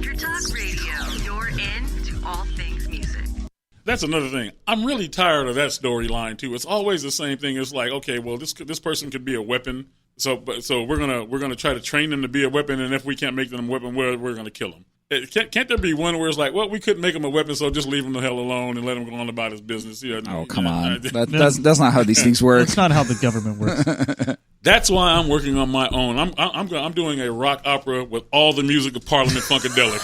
Future Talk Radio. You're in to all things music. That's another thing. I'm really tired of that storyline too. It's always the same thing. It's like, okay, well, this person could be a weapon, so we're gonna try to train them to be a weapon, and if we can't make them a weapon, we're gonna kill them. Can't there be one where it's like, well, we couldn't make him a weapon, so just leave him the hell alone and let him go on about his business? Oh, come on. That's not how these things work. That's not how the government works. That's why I'm working on my own. I'm doing a rock opera with all the music of Parliament Funkadelic.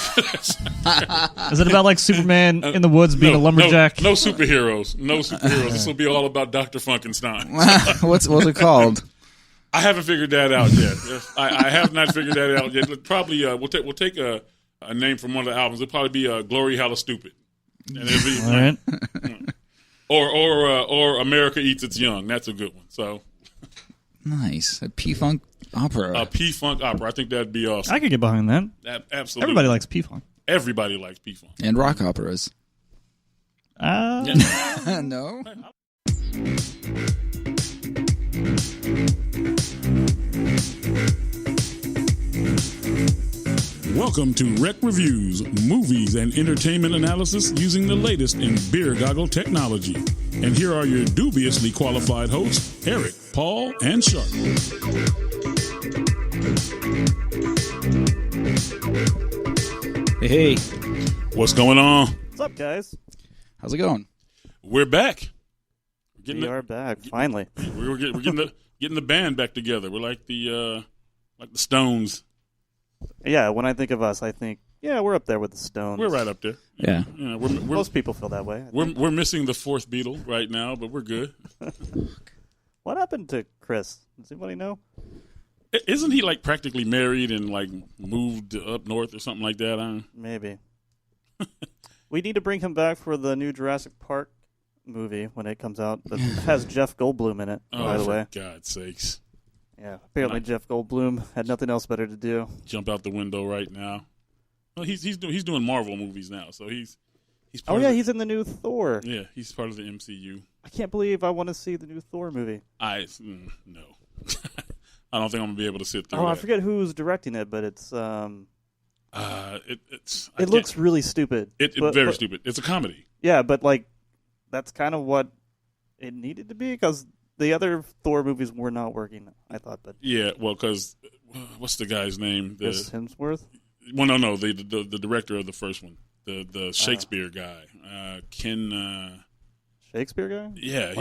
Is it about like Superman in the woods being a lumberjack? No superheroes. No superheroes. This will be all about Dr. Funkenstein. What's it called? I haven't figured that out yet. I have not figured that out yet. Probably we'll take a name from one of the albums. It'll probably be Glory Hella Stupid. And it'll be, all right. Or America Eats Its Young. That's a good one. So nice. A P-Funk opera. A P-Funk opera. I think that'd be awesome. I could get behind that. Absolutely. Everybody likes P-Funk. Everybody likes P-Funk. And rock operas. No? Welcome to REKT Reviews, movies and entertainment analysis using the latest in beer goggle technology. And here are your dubiously qualified hosts, Erik, Paul, and Shark. Hey. What's going on? What's up, guys? How's it going? We're back. We are back, finally. We're getting the band back together. We're like the Stones. Yeah, when I think of us, I think, we're up there with the Stones. We're right up there. Yeah. Most people feel that way. We're missing the fourth Beatle right now, but we're good. What happened to Chris? Does anybody know? Isn't he like practically married and like moved up north or something like that? Maybe. We need to bring him back for the new Jurassic Park movie when it comes out. That has Jeff Goldblum in it, by the way. For God's sakes. Yeah, apparently Jeff Goldblum had nothing else better to do. Jump out the window right now. Well, he's doing Marvel movies now, so he's he's in the new Thor. Yeah, he's part of the MCU. I can't believe I want to see the new Thor movie. No. I don't think I'm gonna be able to sit through. I forget who's directing it, but it's it looks really stupid. It's very stupid. It's a comedy. Yeah, but like that's kind of what it needed to be because the other Thor movies were not working, I thought. But yeah, well, because what's the guy's name? Chris Hemsworth? Well, no, the director of the first one, the Shakespeare guy, Ken. Shakespeare guy? Yeah,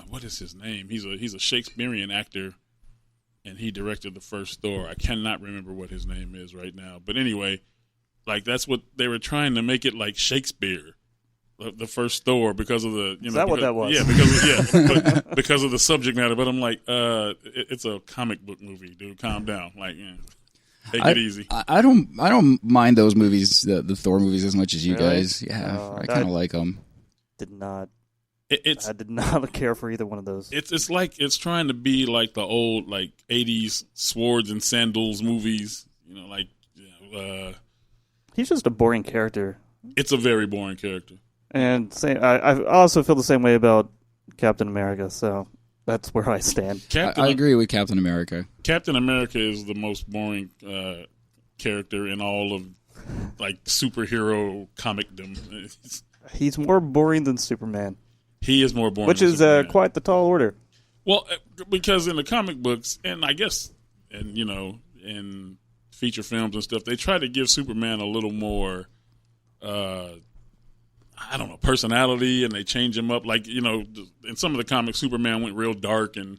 what is his name? He's a Shakespearean actor, and he directed the first Thor. I cannot remember what his name is right now, but anyway, like that's what they were trying to make it like Shakespeare. The first Thor because of the Is that what that was? Yeah, because of the subject matter. But I'm like, it's a comic book movie, dude. Calm down, like, take it easy. I don't mind those movies, the Thor movies, as much as you Really? guys. Yeah, I kind of like them. Did not. I did not care for either one of those. It's like it's trying to be like the old like 80s swords and sandals movies. He's just a boring character. It's a very boring character. And I also feel the same way about Captain America, so that's where I stand. I agree with Captain America. Captain America is the most boring character in all of like superhero comicdom. He's more boring than Superman. He is more boring, which is quite the tall order. Well, because in the comic books, and I guess, and in feature films and stuff, they try to give Superman a little more. I don't know, personality, and they change him up. Like, in some of the comics, Superman went real dark and,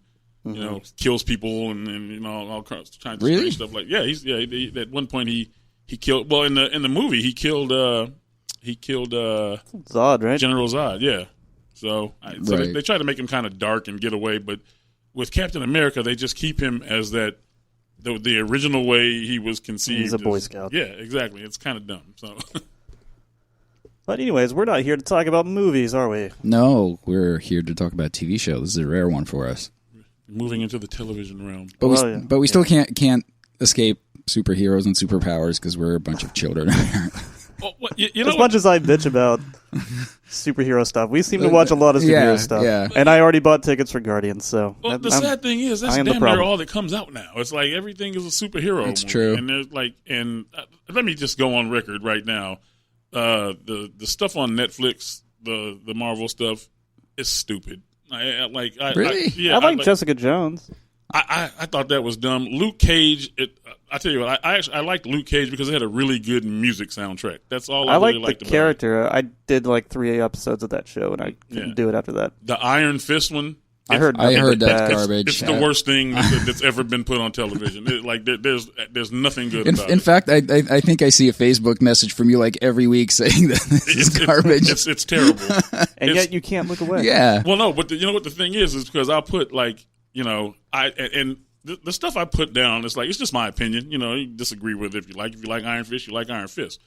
kills people and all kinds of strange stuff. Like, at one point he killed, well, in the movie, he killed Zod, right? General Zod, yeah. So they try to make him kind of dark and get away, but with Captain America, they just keep him as the original way he was conceived. He's a Boy Scout. Yeah, exactly. It's kind of dumb, so... But anyways, we're not here to talk about movies, are we? No, we're here to talk about TV shows. This is a rare one for us. Moving into the television realm. But we still can't escape superheroes and superpowers because we're a bunch of children. Well, as much as I bitch about superhero stuff. We seem to watch a lot of superhero stuff. Yeah. And I already bought tickets for Guardians, so... Well, the sad thing is, that's damn near problem. all that comes out now. It's like everything is a superhero That's movie. true. And there's like, let me just go on record right now. The stuff on Netflix, the Marvel stuff, is stupid. Really? I like Jessica Jones. I thought that was dumb. Luke Cage, I tell you what, I liked Luke Cage because it had a really good music soundtrack. That's all I really liked liked the about character. I did like 3 episodes of that show, and I couldn't do it after that. The Iron Fist one. I heard that's garbage. It's the worst thing that's ever been put on television. There's nothing good about it. In fact, I think I see a Facebook message from you like every week saying that this is garbage. It's terrible. And yet you can't look away. Yeah. Well, no, but you know what the thing is because I'll put like, the stuff I put down, it's like, it's just my opinion. You disagree with it if you like Iron Fist, you like Iron Fist.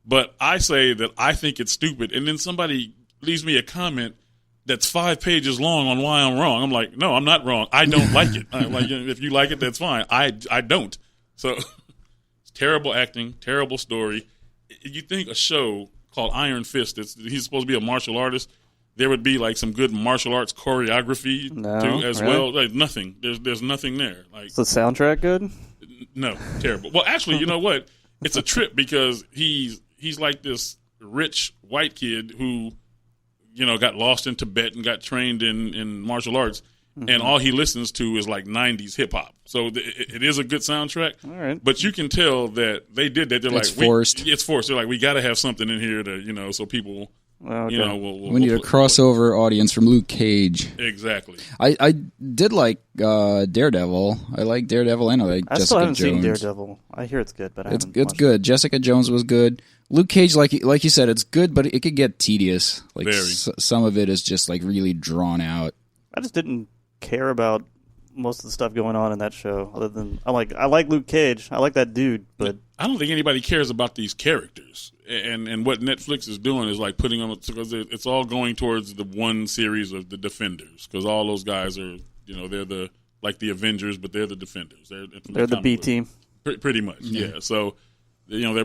But I say that I think it's stupid, and then somebody leaves me a comment that's 5 pages long on why I'm wrong. I'm like, no, I'm not wrong. I don't like it. If you like it, that's fine. I don't. So it's terrible acting, terrible story. You think a show called Iron Fist, he's supposed to be a martial artist, there would be like some good martial arts choreography too, as well. Like nothing. There's nothing there. Like, is the soundtrack good? No, terrible. Well, actually, you know what? It's a trip because he's like this rich white kid who, got lost in Tibet and got trained in martial arts, and all he listens to is like 90s hip hop. So it is a good soundtrack. All right. But you can tell that they did that. They're It's forced. It's forced. They're like, we got to have something in here to, so people. Okay. We need a crossover audience from Luke Cage. Exactly. I did like Daredevil. I like Daredevil and I like I Jessica still haven't Jones. seen Daredevil. I hear it's good, but It's good. Jessica Jones was good. Luke Cage, like you said, it's good, but it could get tedious. Like Very. Some of it is just like really drawn out. I just didn't care about most of the stuff going on in that show. Other than I like Luke Cage. I like that dude, but I don't think anybody cares about these characters. And what Netflix is doing is like putting them, because it's all going towards the one series of the Defenders, because all those guys are, they're the Avengers, but they're the Defenders. They're the B team, pretty much. Yeah. So, they're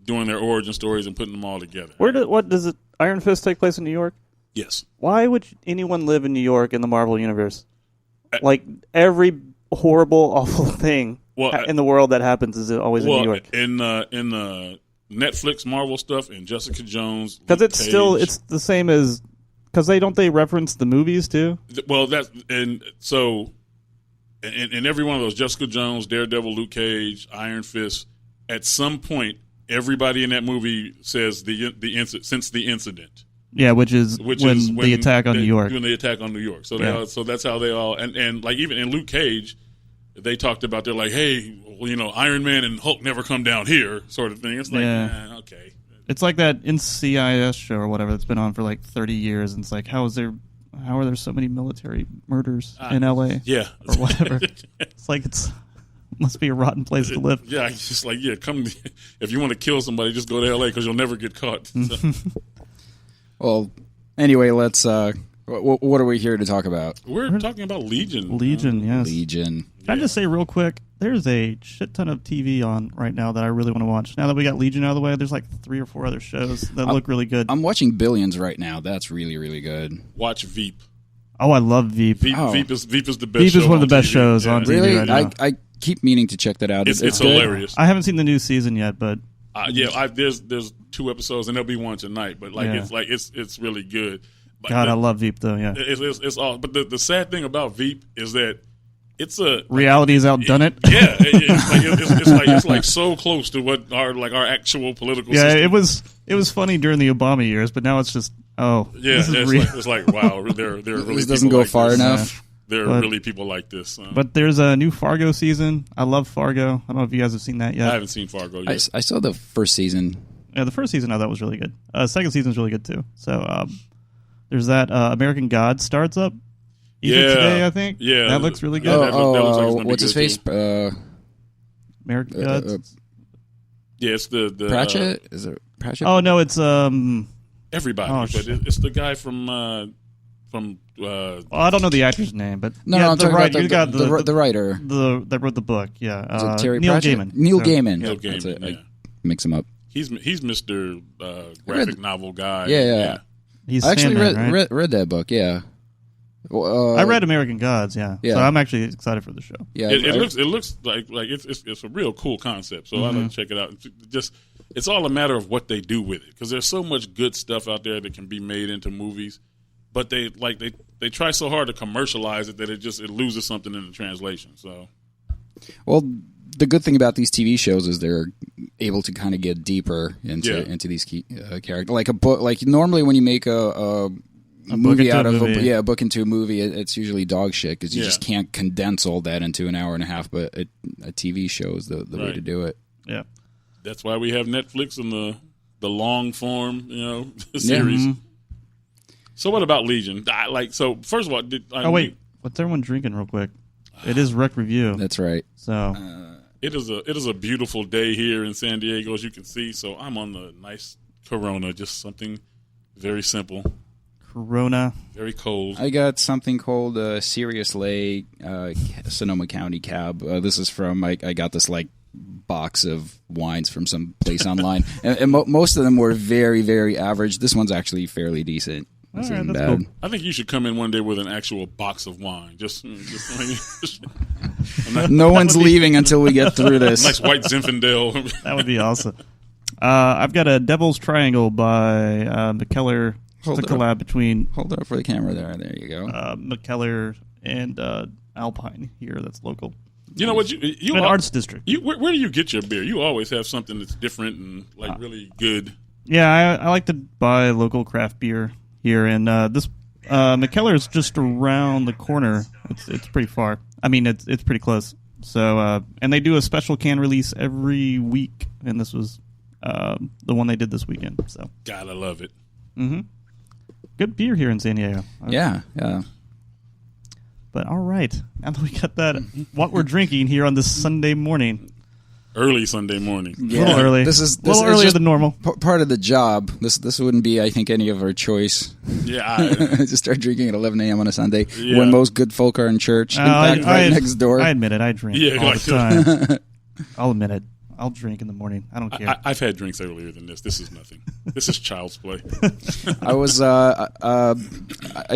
doing their origin stories and putting them all together. What does it? Iron Fist take place in New York? Yes. Why would anyone live in New York in the Marvel universe? Like every horrible, awful thing in the world that happens is always in New York. In the Netflix Marvel stuff and Jessica Jones, because it's the same as because they reference the movies too. Well, so in every one of those, Jessica Jones, Daredevil, Luke Cage, Iron Fist, at some point everybody in that movie says since the incident. Yeah, which is when the attack on New York. When the attack on New York. So so that's how they all and like even in Luke Cage, they talked about, they're like, hey, well, Iron Man and Hulk never come down here, sort of thing. It's like, okay. It's like that NCIS show or whatever that's been on for like 30 years, and it's like, how are there so many military murders in LA? Yeah. Or whatever. It's like must be a rotten place to live. Yeah, it's just like, come if you want to kill somebody, just go to LA because you'll never get caught. So. Well, anyway, let's. What are we here to talk about? We're talking about Legion. Legion, yes. Legion. Can I just say real quick, there's a shit ton of TV on right now that I really want to watch. Now that we got Legion out of the way, there's like 3 or 4 other shows that look really good. I'm watching Billions right now. That's really, really good. Watch Veep. Oh, I love Veep. Veep is the best show. Veep is one of the best shows on TV really? right now. I keep meaning to check that out. It's hilarious. I haven't seen the new season yet, but there's 2 episodes and there'll be one tonight. But it's really good. Like God, I love Veep though. Yeah, it's all. But the sad thing about Veep is that it's a reality's outdone it. Yeah, it's like so close to what our actual political. Yeah, system. it was funny during the Obama years, but now it's just this is it's like wow, there are really this doesn't go far enough. There are really people like this. But there's a new Fargo season. I love Fargo. I don't know if you guys have seen that yet. I haven't seen Fargo yet. I saw the first season. Yeah, the first season I thought was really good. Second season's really good too. So there's that American Gods starts up today, I think. Yeah. That looks really good. That looks like it's what's his face? American Gods? Yeah, it's the Pratchett? Is it Pratchett? Oh, no, it's... everybody, but it's the guy from I don't know the actor's name, but... No, I'm talking about the writer. That wrote the book, yeah. Is it Terry Neil Pratchett? Gaiman. Neil Gaiman. Neil Gaiman, I mix him up. He's Mr. Graphic novel guy. Yeah. He's I actually Sandman, right? read that book. Yeah. I read American Gods. Yeah. So I'm actually excited for the show. Yeah. It looks like it's a real cool concept. So I'd like to check it out. It's all a matter of what they do with it, because there's so much good stuff out there that can be made into movies, but they try so hard to commercialize it that it loses something in the translation. So, well, the good thing about these TV shows is they're able to kind of get deeper into these key characters. Like a book, like normally when you make a movie out of a book into a movie, it's usually dog shit because you just can't condense all that into an hour and a half. But a TV show is the way to do it. Yeah, that's why we have Netflix and the long form, series. Mm-hmm. So what about Legion? So first of all, wait, what's everyone drinking real quick? It is Rec Review. That's right. So it is a beautiful day here in San Diego, as you can see. So I'm on the nice Corona, just something very simple. Corona. Very cold. I got something called Sirius Lake, Sonoma County Cab. This is from, I got this like box of wines from some place online. And most of them were very, very average. This one's actually fairly decent. This isn't bad. Cool. I think you should come in one day with an actual box of wine. No one's leaving until we get through this. Nice white Zinfandel. That would be awesome. I've got a Devil's Triangle by McKellar. It's a collab between... Hold it up for the camera there. There you go. McKellar and Alpine here that's local. You know what? You an arts district. Where do you get your beer? You always have something that's different and really good. Yeah, I like to buy local craft beer here. And this McKellar is just around the corner. It's pretty far. I mean, it's pretty close. So and they do a special can release every week. And this was the one they did this weekend. So Gotta love it. Mm-hmm. Good beer here in San Diego. Yeah. But all right, now that we got that, what we're drinking here on this Sunday morning. Early Sunday morning. Yeah. A little early. This is earlier than normal. Part of the job. This wouldn't be, I think, any of our choice. Yeah. To start drinking at 11 a.m. on a Sunday when most good folk are in church. In fact, right next door. I admit it. I drink all the time. I'll admit it. I'll drink in the morning. I don't care. I've had drinks earlier than this. This is nothing. This is child's play. I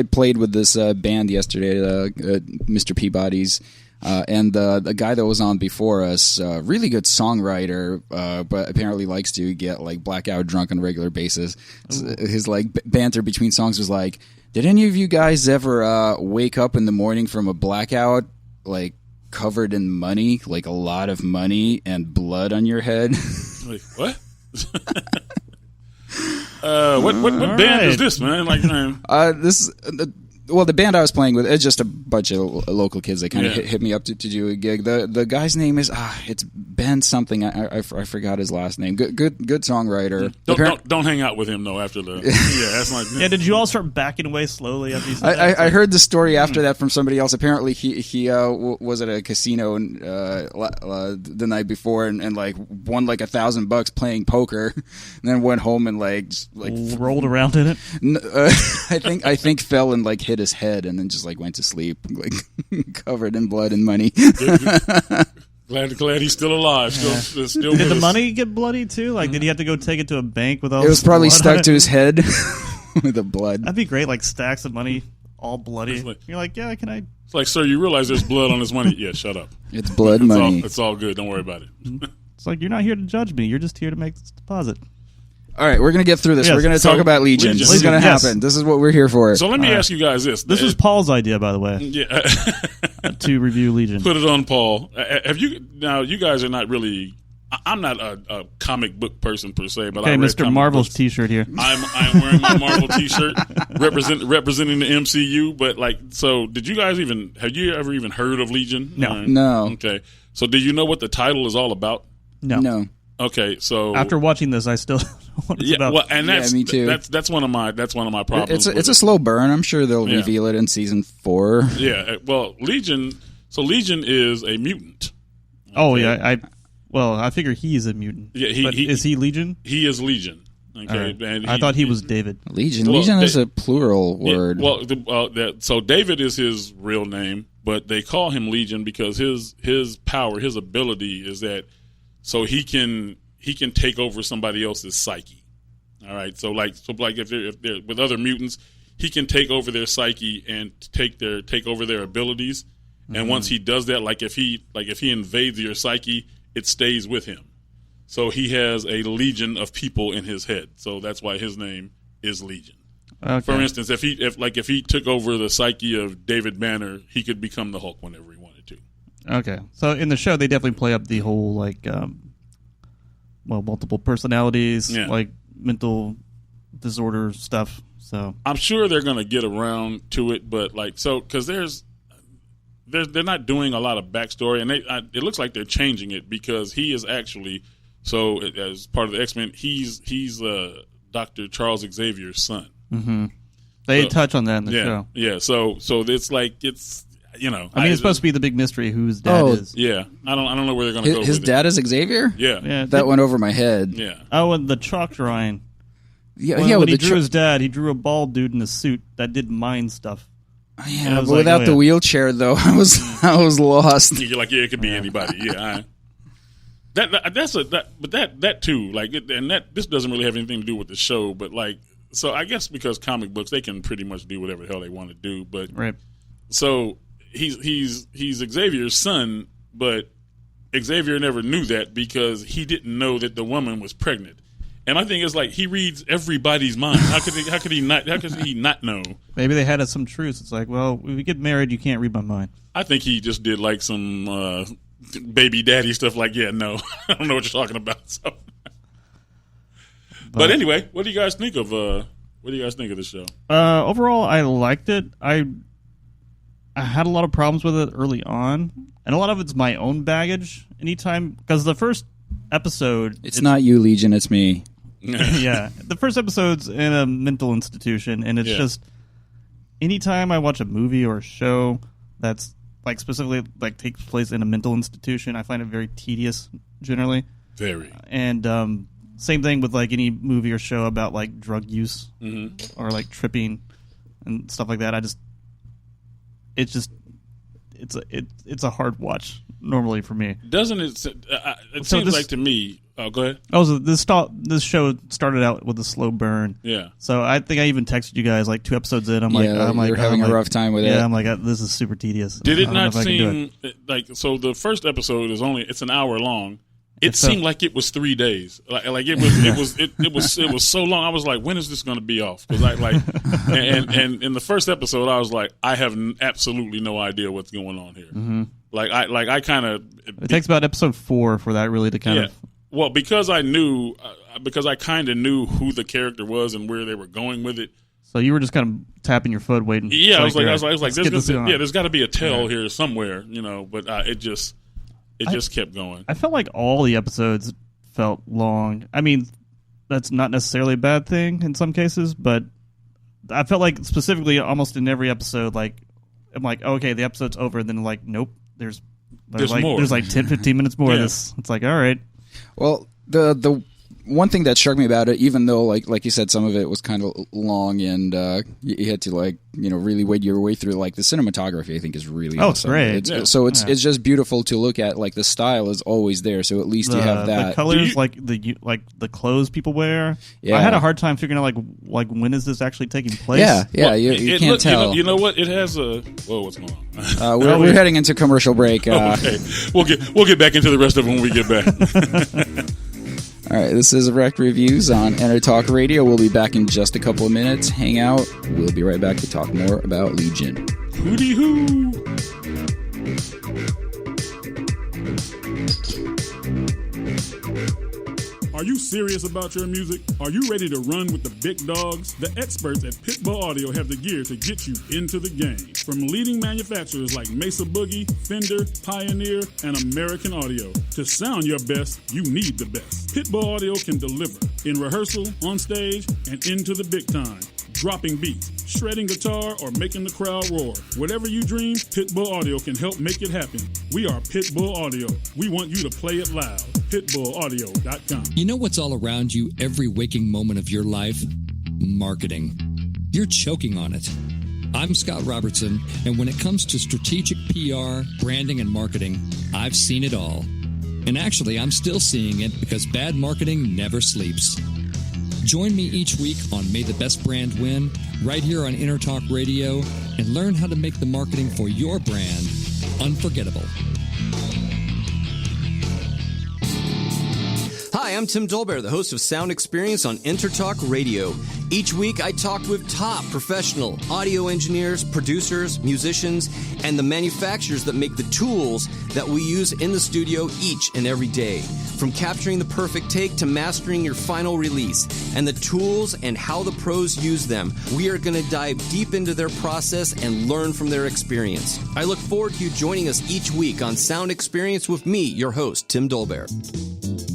played with this band yesterday, Mr. Peabody's, and the guy that was on before us, really good songwriter, but apparently likes to get like blackout drunk on a regular basis. His like banter between songs was like, "Did any of you guys ever wake up in the morning from a blackout like covered in money, like a lot of money and blood on your head?" Like, what? What band is this, man? Like, the band I was playing with, it's just a bunch of local kids that kind of hit me up to do a gig. The guy's name is it's Ben something. I forgot his last name. Good songwriter. Don't hang out with him though after the that's like Did you all start backing away slowly after you said that? I heard the story after that from somebody else. Apparently he was at a casino the night before and like won like $1,000 playing poker, and then went home and like rolled around in it. I think fell and like hit his head and then just like went to sleep like covered in blood and money. Glad he's still alive. Still did the money get bloody too? Like, did he have to go take it to a bank with all? It was probably stuck to his head with the blood. That'd be great. Like stacks of money, all bloody. You're like, yeah, can I? It's like, sir, you realize there's blood on this money? Yeah, shut up. It's blood money. It's all good. Don't worry about it. It's like, you're not here to judge me. You're just here to make this deposit. All right, we're going to get through this. Yes. We're going to talk about Legion. This is going to happen. This is what we're here for. So let me ask you guys this. This was Paul's idea, by the way. Yeah. To review Legion. Put it on Paul. You guys are not really... I'm not a comic book person per se, but okay, Mr. Marvel's T-shirt here. I'm wearing my Marvel T-shirt representing the MCU. But did you guys have you ever even heard of Legion? No. Okay, so do you know what the title is all about? No. Okay, so after watching this, I still don't know what it's about. Well, and me too. That's one of my problems. It's a slow burn. I'm sure they'll reveal it in season 4. Yeah. Well, Legion. So Legion is a mutant. Okay. Oh yeah. I figure he is a mutant. Yeah. Is he Legion? He is Legion. Okay. Right. And I thought he was David. Legion is a plural word. So David is his real name, but they call him Legion because his power, his ability is that. So he can he can take over somebody else's psyche. All right, so if they're with other mutants, he can take over their psyche and take over their abilities. And once he does that, like if he invades your psyche, it stays with him. So he has a legion of people in his head. So that's why his name is Legion. Okay. For instance, if he took over the psyche of David Banner, he could become the Hulk whenever he wanted to. Okay, so in the show, they definitely play up the whole multiple personalities, like mental disorder stuff. So I'm sure they're going to get around to it, but because they're not doing a lot of backstory, and it looks like they're changing it because he is actually as part of the X-Men, he's Dr. Charles Xavier's son. Mm-hmm. They touch on that in the show. Yeah, so it's like it's. It's supposed to be the big mystery whose dad is. Yeah, I don't know where they're going to go. His dad is Xavier. Yeah, that went over my head. Yeah. Oh, and the chalk drawing. When he drew his dad, he drew a bald dude in a suit that did mind stuff. Yeah, but without the wheelchair, though, I was lost. You're like, it could be anybody. Yeah, that too. This doesn't really have anything to do with the show, but so I guess because comic books, they can pretty much do whatever the hell they want to do. But right. So he's Xavier's son, but Xavier never knew that because he didn't know that the woman was pregnant. And my thing is, he reads everybody's mind. How could he not know? Maybe they had some truths. It's like, well, if we get married, you can't read my mind. I think he just did some baby daddy stuff. No, I don't know what you're talking about. So. But anyway, what do you guys think of the show? Overall, I liked it. I had a lot of problems with it early on, and a lot of it's my own baggage. Because the first episode, it's not you, Legion. It's me. Yeah, the first episode's in a mental institution, and it's just anytime I watch a movie or a show that's specifically takes place in a mental institution, I find it very tedious generally. Very. And same thing with any movie or show about drug use or tripping and stuff like that. It's a hard watch normally for me. Doesn't it? It seems like to me. Oh, go ahead. Oh, this show started out with a slow burn. Yeah. So I think I even texted you guys 2 episodes in. You're having a rough time with it. Yeah, I'm this is super tedious. Did it not seem so? The first episode it's an hour long. It seemed like it was 3 days. It was so long. I was like, when is this going to be off? Because and in the first episode, I was like, I have absolutely no idea what's going on here. Mm-hmm. I kind of. It takes about episode 4 for that really to kind of. Well, because I kind of knew who the character was and where they were going with it. So you were just kind of tapping your foot, waiting. Yeah, I was like, there's got to be a tell here somewhere, But it just kept going. I felt like all the episodes felt long. I mean, that's not necessarily a bad thing in some cases, but I felt like specifically almost in every episode, I'm like, okay, the episode's over, and then nope, there's more. There's 10, 15 minutes more of this. It's all right. Well, the one thing that struck me about it, even though like you said, some of it was kind of long and you had to really wade your way through. The cinematography, I think, is really awesome. It's great. It's just beautiful to look at. The style is always there, so at least you have that. The colors, the clothes people wear. Yeah. I had a hard time figuring out when is this actually taking place. Yeah, you can't tell. You know what? It has a. Whoa, what's going on? We're heading into commercial break. Okay, we'll get back into the rest of it when we get back. All right, this is REKT Reviews on Enter Talk Radio. We'll be back in just a couple of minutes. Hang out. We'll be right back to talk more about Legion. Hooty hoo! Are you serious about your music? Are you ready to run with the big dogs? The experts at Pitbull Audio have the gear to get you into the game. From leading manufacturers like Mesa Boogie, Fender, Pioneer, and American Audio. To sound your best, you need the best. Pitbull Audio can deliver in rehearsal, on stage, and into the big time. Dropping beats, shredding guitar, or making the crowd roar. Whatever you dream, Pitbull Audio can help make it happen. We are Pitbull Audio. We want you to play it loud. PitbullAudio.com. You know what's all around you every waking moment of your life? Marketing. You're choking on it. I'm Scott Robertson, and when it comes to strategic PR, branding, and marketing, I've seen it all. And actually, I'm still seeing it because bad marketing never sleeps. Join me each week on May the Best Brand Win, right here on Intertalk Radio, and learn how to make the marketing for your brand unforgettable. Hi, I'm Tim Dolbear, the host of Sound Experience on Intertalk Radio. Each week, I talk with top professional audio engineers, producers, musicians, and the manufacturers that make the tools that we use in the studio each and every day. From capturing the perfect take to mastering your final release, and the tools and how the pros use them, we are going to dive deep into their process and learn from their experience. I look forward to you joining us each week on Sound Experience with me, your host, Tim Dolbear.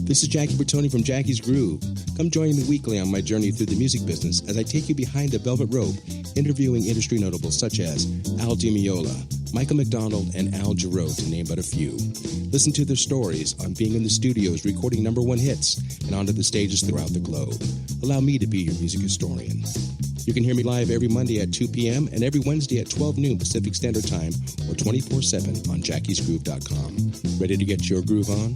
This is Jackie Bertoni from Jackie's Groove. Come join me weekly on my journey through the music business as I take you behind the velvet rope, interviewing industry notables such as Al Di Meola, Michael McDonald, and Al Jarreau, to name but a few. Listen to their stories on being in the studios recording #1 hits and onto the stages throughout the globe. Allow me to be your music historian. You can hear me live every Monday at 2 p.m. and every Wednesday at 12 noon Pacific Standard Time or 24/7 on jackiesgroove.com. Ready to get your groove on?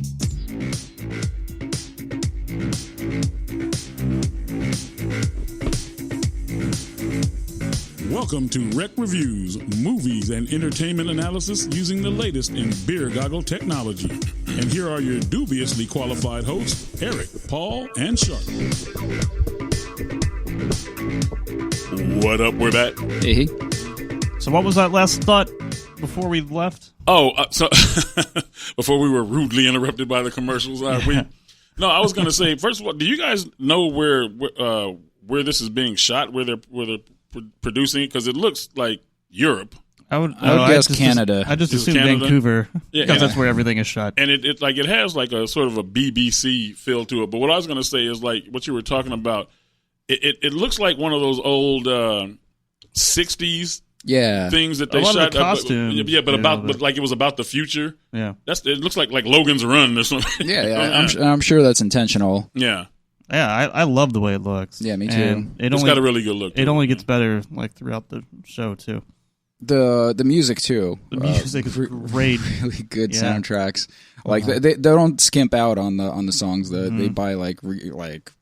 Welcome to REKT Reviews, movies and entertainment analysis using the latest in beer goggle technology. And here are your dubiously qualified hosts, Erik, Paul, and Shark. What up? We're back. Hey. So what was that last thought before we left? So before we were rudely interrupted by the commercials, no, I was going to say, first of all, do you guys know where this is being shot, where they're producing it? Because it looks like Europe. I would guess Canada. I just assumed Canada? Vancouver, Yeah, because that's where everything is shot. And it has like a sort of a BBC feel to it. But what I was going to say is like what you were talking about. It looks like one of those old 60s things that they a lot shot. Of the costumes, but like it was about the future. Yeah, it looks like Logan's Run or something. Yeah. I'm sure that's intentional. Yeah. Yeah, I love the way it looks. Yeah, me too. And It's got a really good look. It only gets better like throughout the show too. The music too. The music is great. Really good soundtracks. Like they don't skimp out on the songs. They buy like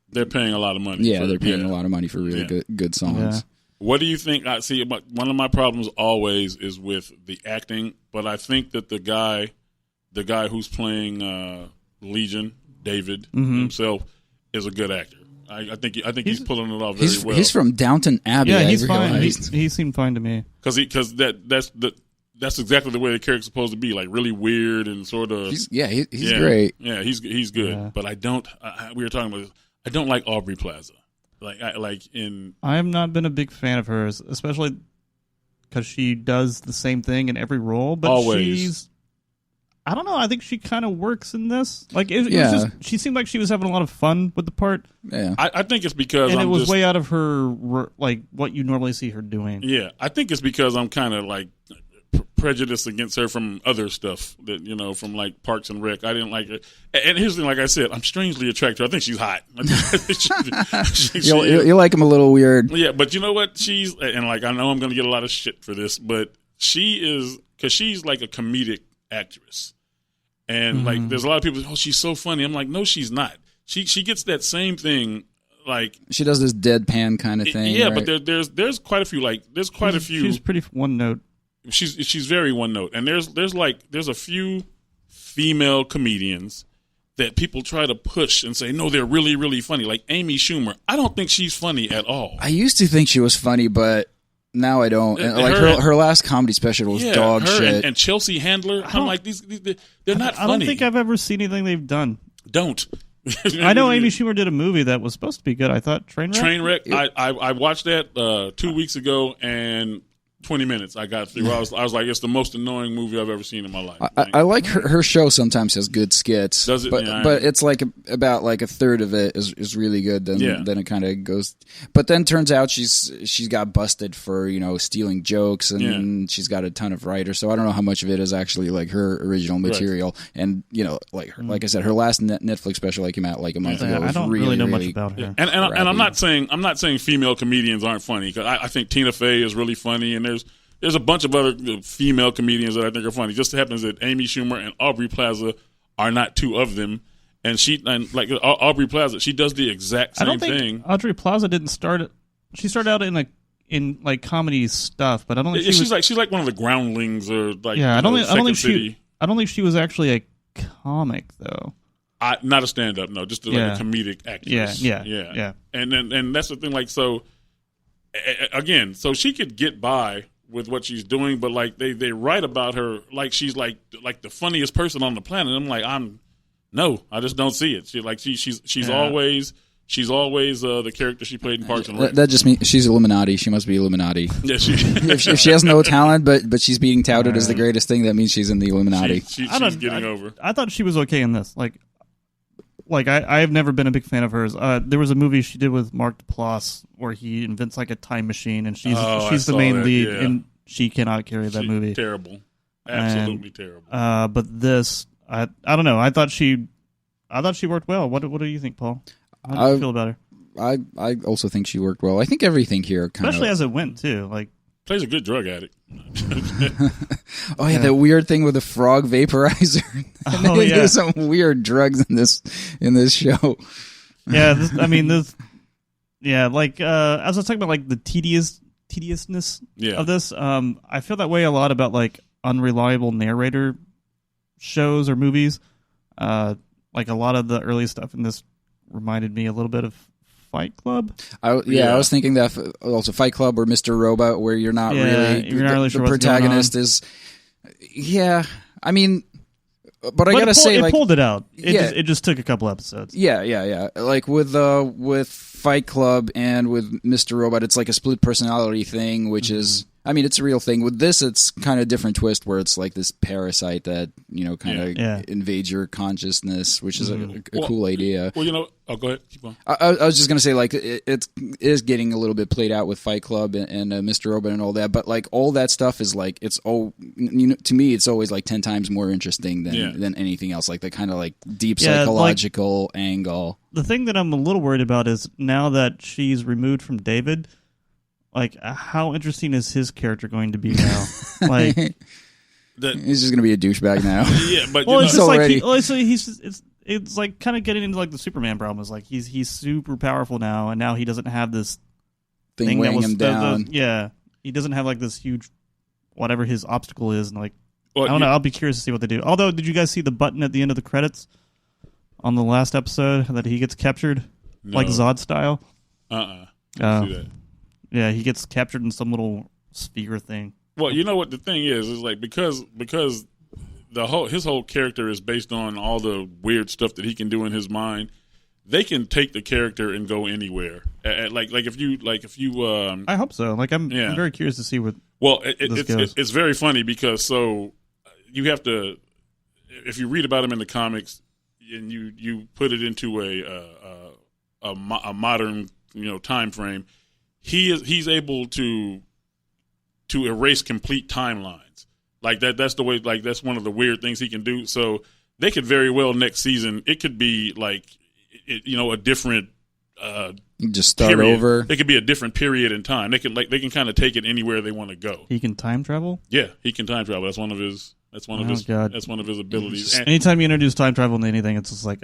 they're paying a lot of money. Yeah, they're paying a lot of money for really good songs. Yeah. What do you think? I see. One of my problems always is with the acting, but I think that the guy who's playing Legion, David himself, is a good actor. I think he's pulling it off very well. He's from Downton Abbey. Yeah, he's fine. He seemed fine to me. Because that's exactly the way the character's supposed to be, like really weird and sort of. He's great. Yeah, he's good. Yeah. But I don't. We were talking about. I don't like Aubrey Plaza. I have not been a big fan of hers, especially because she does the same thing in every role. But always. I don't know. I think she kind of works in this. Like it was just, she seemed like she was having a lot of fun with the part. Yeah, I think it's because it was way out of her like what you normally see her doing. Yeah, I think it's because I'm kind of like prejudiced against her from other stuff that from like Parks and Rec. I didn't like it. And here's the thing: like I said, I'm strangely attracted. I think she's hot. You like him a little weird. Yeah, but you know what? I know I'm going to get a lot of shit for this, but she is because she's like a comedic actress. And like, there's a lot of people. Oh, she's so funny. I'm like, no, she's not. She gets that same thing. Like she does this deadpan kind of thing. Yeah, right? but there's quite a few. Like there's quite a few. She's pretty one note. She's very one note. And there's a few female comedians that people try to push and say no, they're really really funny. Like Amy Schumer. I don't think she's funny at all. I used to think she was funny, but now I don't. Her last comedy special was dog shit. And Chelsea Handler. I'm like they're not funny. I don't think I've ever seen anything they've done. Don't. I know Amy Schumer did a movie that was supposed to be good. I thought Trainwreck. I watched that 2 weeks ago and 20 minutes I got through. I was like, it's the most annoying movie I've ever seen in my life. I like her show sometimes has good skits. Does it? But it's like about like a third of it is really good. Then it kind of goes. But then turns out she's got busted for stealing jokes and she's got a ton of writers. So I don't know how much of it is actually like her original material. Right. And like I said, her last Netflix special came out like a month ago. I don't really know much about her. And I'm not saying female comedians aren't funny because I think Tina Fey is really funny and there's a bunch of other female comedians that I think are funny. Just happens that Amy Schumer and Aubrey Plaza are not two of them. And like Aubrey Plaza, she does the exact same thing. Aubrey Plaza didn't start. She started out in like comedy stuff, but I don't think she's like one of the groundlings or like I don't think she was actually a comic though. Not a stand up, no, just like a comedic actress. Yeah. And that's the thing. Like so, again, so she could get by with what she's doing, but like they write about her like she's like the funniest person on the planet. I'm like I just don't see it. She's always the character she played in Parks and Rec. That just means she's Illuminati. She must be Illuminati. Yeah, if she has no talent, but she's being touted as the greatest thing, that means she's in the Illuminati. She's getting over. I thought she was okay in this. Like I've never been a big fan of hers. There was a movie she did with Mark Duplass where he invents like a time machine, and she's the main lead, and she cannot carry that movie. Terrible, absolutely terrible. But this, I don't know. I thought she worked well. What do you think, Paul? How do you feel about her? I also think she worked well. I think everything here kind of... Especially as it went, too. Like, plays a good drug addict. That weird thing with the frog vaporizer. There's some weird drugs in this show. Yeah, as I was talking about like the tediousness of this, I feel that way a lot about like unreliable narrator shows or movies. Like a lot of the early stuff in this reminded me a little bit of Fight Club. I was thinking that also Fight Club or Mr. Robot, where you're not really sure the protagonist is. Yeah, I mean, but I gotta say, it pulled it out. It just took a couple episodes. Yeah. Like with Fight Club and with Mr. Robot, it's like a split personality thing, which is. I mean, it's a real thing. With this, it's kind of a different twist where it's like this parasite that, kind of invades your consciousness, which is a cool idea. Well, go ahead. Keep going. I was just going to say, like, it is getting a little bit played out with Fight Club and Mr. Robot and all that, but, like, all that stuff is, like, to me, it's always, like, 10 times more interesting than anything else, like the kind of, like, deep psychological angle. The thing that I'm a little worried about is now that she's removed from David... Like, how interesting is his character going to be now? Like, he's just going to be a douchebag now. Yeah, but it's just like it's like kind of getting into like the Superman problem. Is like he's super powerful now, and now he doesn't have this thing weighing him down. He doesn't have like this huge whatever his obstacle is, and like I don't know. I'll be curious to see what they do. Although, did you guys see the button at the end of the credits on the last episode that he gets captured like Zod style? I didn't see that. Yeah, he gets captured in some little sphere thing. Well, you know what the thing is like because his whole character is based on all the weird stuff that he can do in his mind. They can take the character and go anywhere. Like if you. I hope so. Like I'm very curious to see what. Well, it's very funny because you have to, if you read about him in the comics and you put it into a modern time frame. He's able to erase complete timelines like that. That's the way. Like that's one of the weird things he can do. So they could very well next season. It could be like a different. Just start period. over. It could be a different period in time. They can kind of take it anywhere they want to go. He can time travel. Yeah, he can time travel. That's one of his. That's one of his abilities. Anytime you introduce time travel into anything, it's just like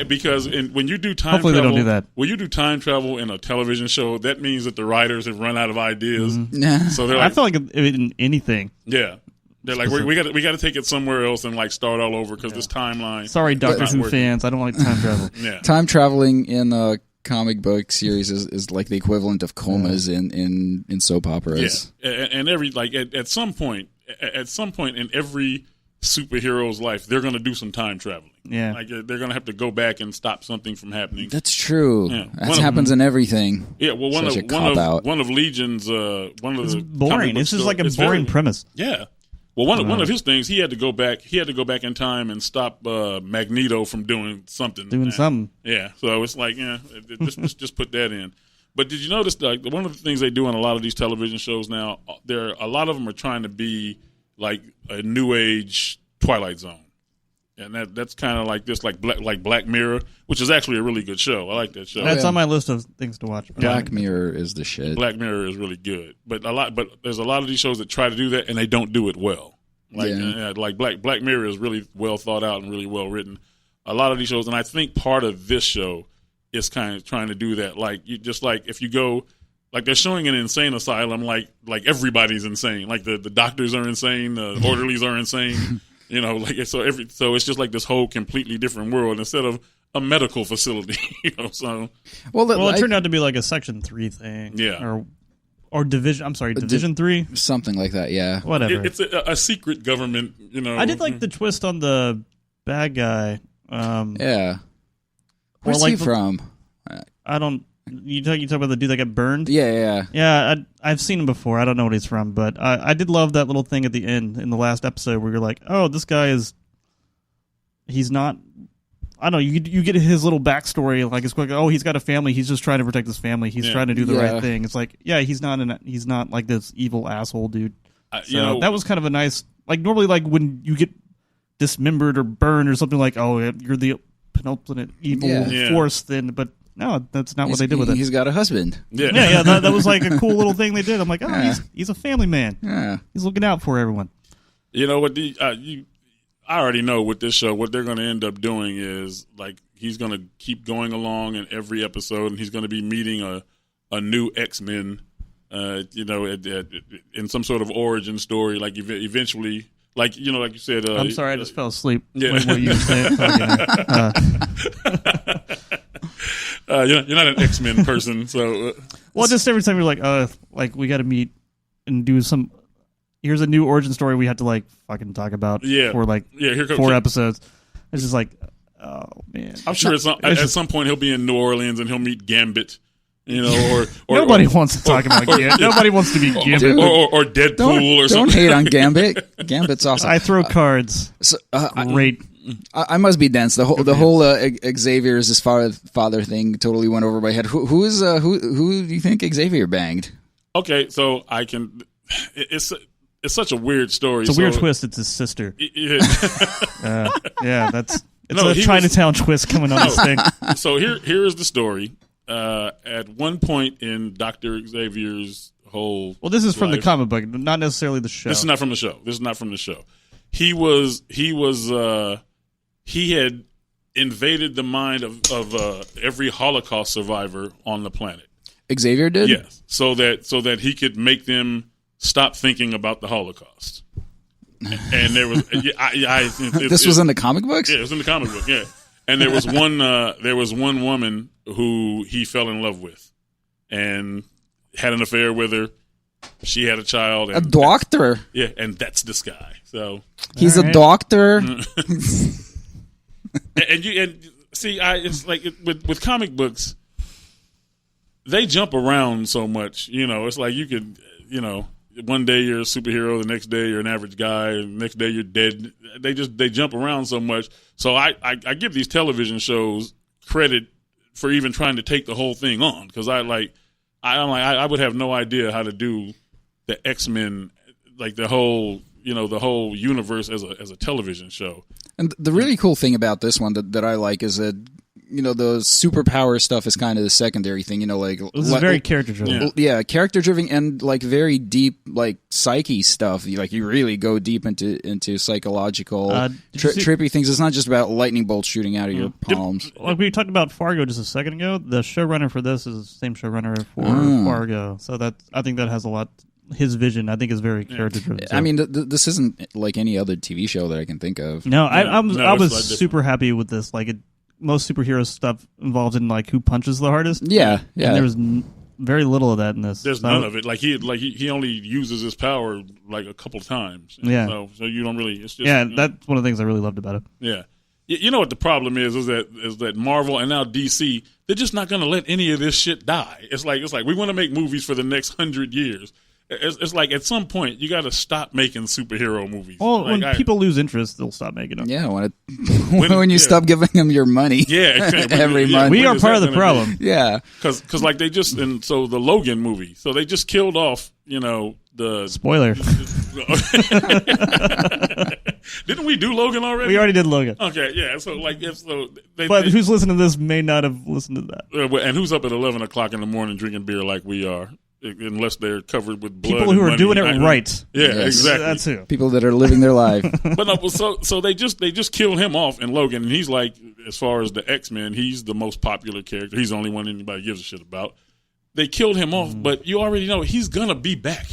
because when you do time hopefully travel, they don't do that. When you do time travel in a television show, that means that the writers have run out of ideas. Mm-hmm. So they're like, I feel like in anything. Yeah. They're like, we got to take it somewhere else and like start all over because this timeline. Sorry, Doctor Who fans, I don't like time travel. Yeah. Time traveling in a comic book series is like the equivalent of comas in soap operas. Yeah, and at some point in every superhero's life, they're going to do some time traveling. Yeah, like they're going to have to go back and stop something from happening. That's true. Yeah. That happens in everything. Yeah, well, one of Legion's it's boring. It's just like a boring premise. Yeah. Well, one of his things, he had to go back in time and stop Magneto from doing something. Yeah. So it's like, just put that in. But did you notice that one of the things they do in a lot of these television shows now, a lot of them are trying to be like a new age Twilight Zone. And that's kind of like this, like Black Mirror, which is actually a really good show. I like that show. That's on my list of things to watch. Black Mirror is the shit. Black Mirror is really good, but there's a lot of these shows that try to do that and they don't do it well. Like Black Mirror is really well thought out and really well written. A lot of these shows, and I think part of this show is kind of trying to do that. Like if you go, like they're showing an insane asylum, like everybody's insane. Like the doctors are insane, the orderlies are insane. So it's just like this whole completely different world instead of a medical facility. So it turned out to be like a Section 3 thing. Yeah. Or Division. I'm sorry, Division 3, something like that. Yeah, whatever. It's a secret government. I did like the twist on the bad guy. Yeah. Where's he from? I don't. You talk about the dude that got burned. Yeah. I've seen him before. I don't know what he's from, but I did love that little thing at the end in the last episode where you're like, oh, this guy is. He's not. I don't know. You get his little backstory, like it's like, oh, he's got a family. He's just trying to protect his family. He's trying to do the right thing. It's like, yeah, he's not like this evil asshole dude. That was kind of a nice, like normally, like when you get dismembered or burned or something, like, oh, you're the penultimate evil force. Then, but no, that's not what they did with it. He's got a husband. Yeah. That was like a cool little thing they did. I'm like, oh, he's a family man. Yeah, he's looking out for everyone. You know what? I already know with this show, what they're going to end up doing is like he's going to keep going along in every episode, and he's going to be meeting a new X-Men, in some sort of origin story. Like eventually, like you said. I'm sorry, I just fell asleep. Yeah. What you said. You're not an X-Men person, so. Well, just every time you're like we got to meet and do some. Here's a new origin story we had to like fucking talk about for like 4 episodes. It's just like, oh man. I'm sure at some point he'll be in New Orleans and he'll meet Gambit, or nobody wants to talk about Gambit. Nobody wants to be Gambit or Deadpool or something. Don't hate on Gambit. Gambit's awesome. I throw cards. So, great. I must be dense. The whole Xavier's his father thing totally went over my head. Who do you think Xavier banged? Okay, so I can. It's such a weird story. It's a weird twist. It's his sister. Yeah, it's a Chinatown twist coming on this thing. So here is the story. At one point in Dr. Xavier's whole this is from life, the comic book, not necessarily the show. This is not from the show. He had invaded the mind of every Holocaust survivor on the planet. Xavier did? Yes. So that he could make them stop thinking about the Holocaust. And there was this was in the comic books? Yeah, it was in the comic book, yeah. And there was one woman who he fell in love with and had an affair with her. She had a child. A doctor? Yeah, and that's this guy. So he's a doctor? and see, it's like with comic books, they jump around so much. It's like you could, one day you're a superhero, the next day you're an average guy, and the next day you're dead. They jump around so much. So I give these television shows credit for even trying to take the whole thing on, because I would have no idea how to do the X-Men, like the whole universe as a television show. And the really cool thing about this one that I like is that the superpower stuff is kind of the secondary thing. This is very character driven. Yeah, character driven and like very deep, like psyche stuff. You really go deep into psychological trippy things. It's not just about lightning bolts shooting out of your palms. Like we talked about Fargo just a second ago. The showrunner for this is the same showrunner for Fargo. So I think that has a lot. His vision, I think, is very character driven. I mean, this isn't like any other TV show that I can think of. No, I was super happy with this. Like most superhero stuff involved in like who punches the hardest. Yeah. And there was very little of that in this. There's none of it. Like he only uses his power like a couple of times. Yeah. So you don't really. It's just, that's one of the things I really loved about it. Yeah. You know what the problem is that Marvel and now DC, they're just not going to let any of this shit die. It's like we want to make movies for the next 100 years. It's like at some point you got to stop making superhero movies. Well, when people lose interest, they'll stop making them. Yeah, when you stop giving them your money. Yeah, exactly. Every month. We are part of the problem. Yeah, because like they just so the Logan movie, so they just killed off the spoiler. Didn't we do Logan already? We already did Logan. Okay, yeah. So but who's listening to this may not have listened to that. And who's up at 11 o'clock in the morning drinking beer like we are? unless they're covered with blood. People who and are money. doing it right. Yeah, Yes. exactly. That's who. People that are living their life. But no, so they just killed him off in Logan, and he's like, as far as the X-Men, he's the most popular character. He's the only one anybody gives a shit about. They killed him off, but you already know he's gonna be back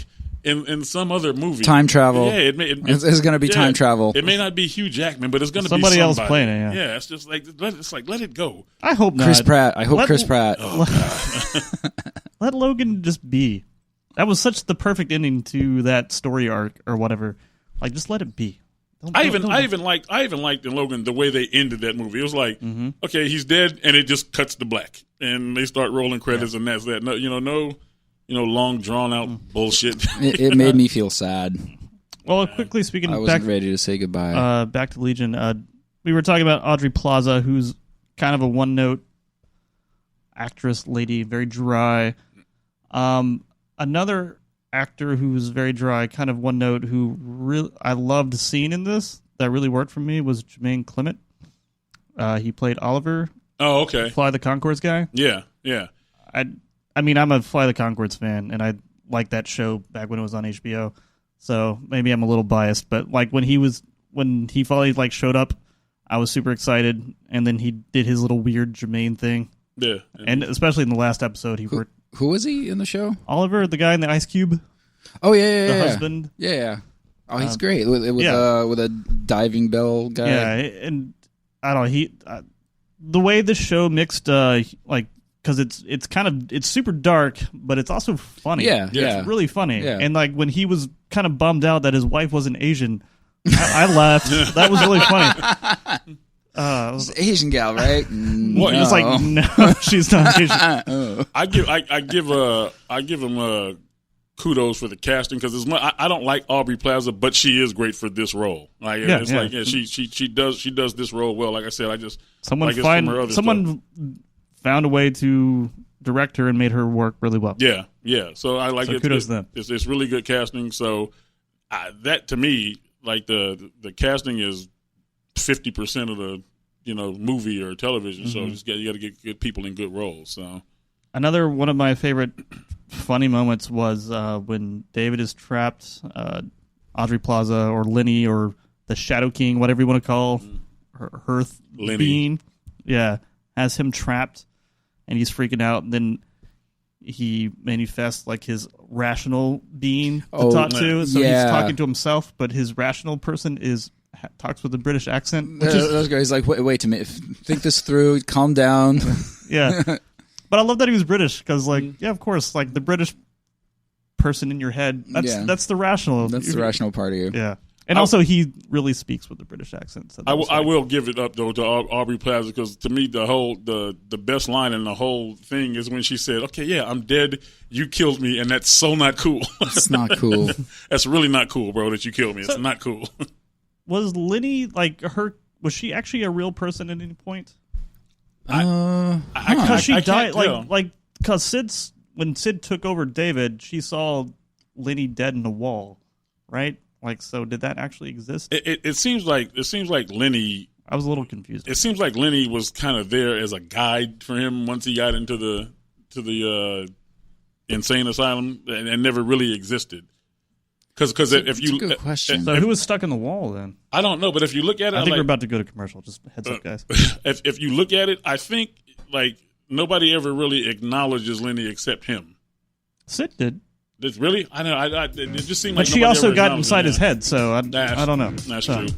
in some other movie. Time travel. Yeah, It's going to be time travel. It may not be Hugh Jackman, but it's gonna Somebody be else somebody. playing it, yeah. it's just like let it go. I hope not. Chris Pratt. I hope Chris Pratt. Let Logan just be. That was such the perfect ending to that story arc or whatever. Like, just let it be. I even liked in Logan the way they ended that movie. It was like, okay, he's dead, and it just cuts to black, and they start rolling credits, and that's that. No, long drawn out bullshit. It made me feel sad. Well, quickly speaking, I wasn't ready to say goodbye. back to Legion. We were talking about Audrey Plaza, who's kind of a one-note actress lady, very dry. Another actor who's very dry, kind of one note, who really I loved seeing in this, that really worked for me, was Jermaine Clement. He played Oliver. Oh, okay. Fly the Conchords guy. Yeah. I mean, I'm a Fly the Conchords fan, and I liked that show back when it was on HBO. So maybe I'm a little biased, but like when he finally like showed up, I was super excited, and then he did his little weird Jermaine thing. Yeah. And especially in the last episode, he worked. Who was he in the show? Oliver, the guy in the ice cube. Oh yeah. The husband. Yeah. Oh, he's great with a diving bell guy. Yeah, and I don't know, the way the show mixed like, because it's super dark, but it's also funny. Yeah. It's really funny. Yeah. And like when he was kind of bummed out that his wife wasn't Asian, I laughed. That was really funny. It's an Asian gal, right? What? It's like, no, she's not Asian. I give him kudos for the casting because I don't like Aubrey Plaza, but she is great for this role. Like she does this role well. Like I said, I just Someone found a way to direct her and made her work really well. Yeah. So I like it. Kudos to them. It's really good casting. So that to me, like the casting is 50% of the movie or television. So you got to get good people in good roles. So another one of my favorite funny moments was when David is trapped. Audrey Plaza or Lenny or the Shadow King, whatever you want to call her Lenny. being, has him trapped, and he's freaking out. And then he manifests like his rational being to talk to. So he's talking to himself, but his rational person talks with a British accent. Which those guys like, wait a minute, think this through, calm down. Yeah. But I love that he was British because, like, of course, like the British person in your head, that's the rational. That's the rational part of you. Yeah. And also, he really speaks with the British accent. So I will give it up though to Aubrey Plaza because to me the best line in the whole thing is when she said, "Okay, yeah, I'm dead. You killed me, and that's so not cool." It's not cool. That's really not cool, bro. That you killed me. It's not cool. Was Lenny like her? Was she actually a real person at any point? Because she died, because when Sid took over David, she saw Lenny dead in the wall, right? Like, so did that actually exist? It seems like Lenny. I was a little confused. It seems like Lenny was kind of there as a guide for him once he got into the insane asylum and never really existed. Because if you good question. So who was stuck in the wall then? I don't know, but if you look at it, I think we're about to go to commercial. Just heads up, guys. If you look at it, I think like nobody ever really acknowledges Lenny except him. Sid did. It's really? I know. It just seemed but like. She also got inside his head, so I don't know. That's true.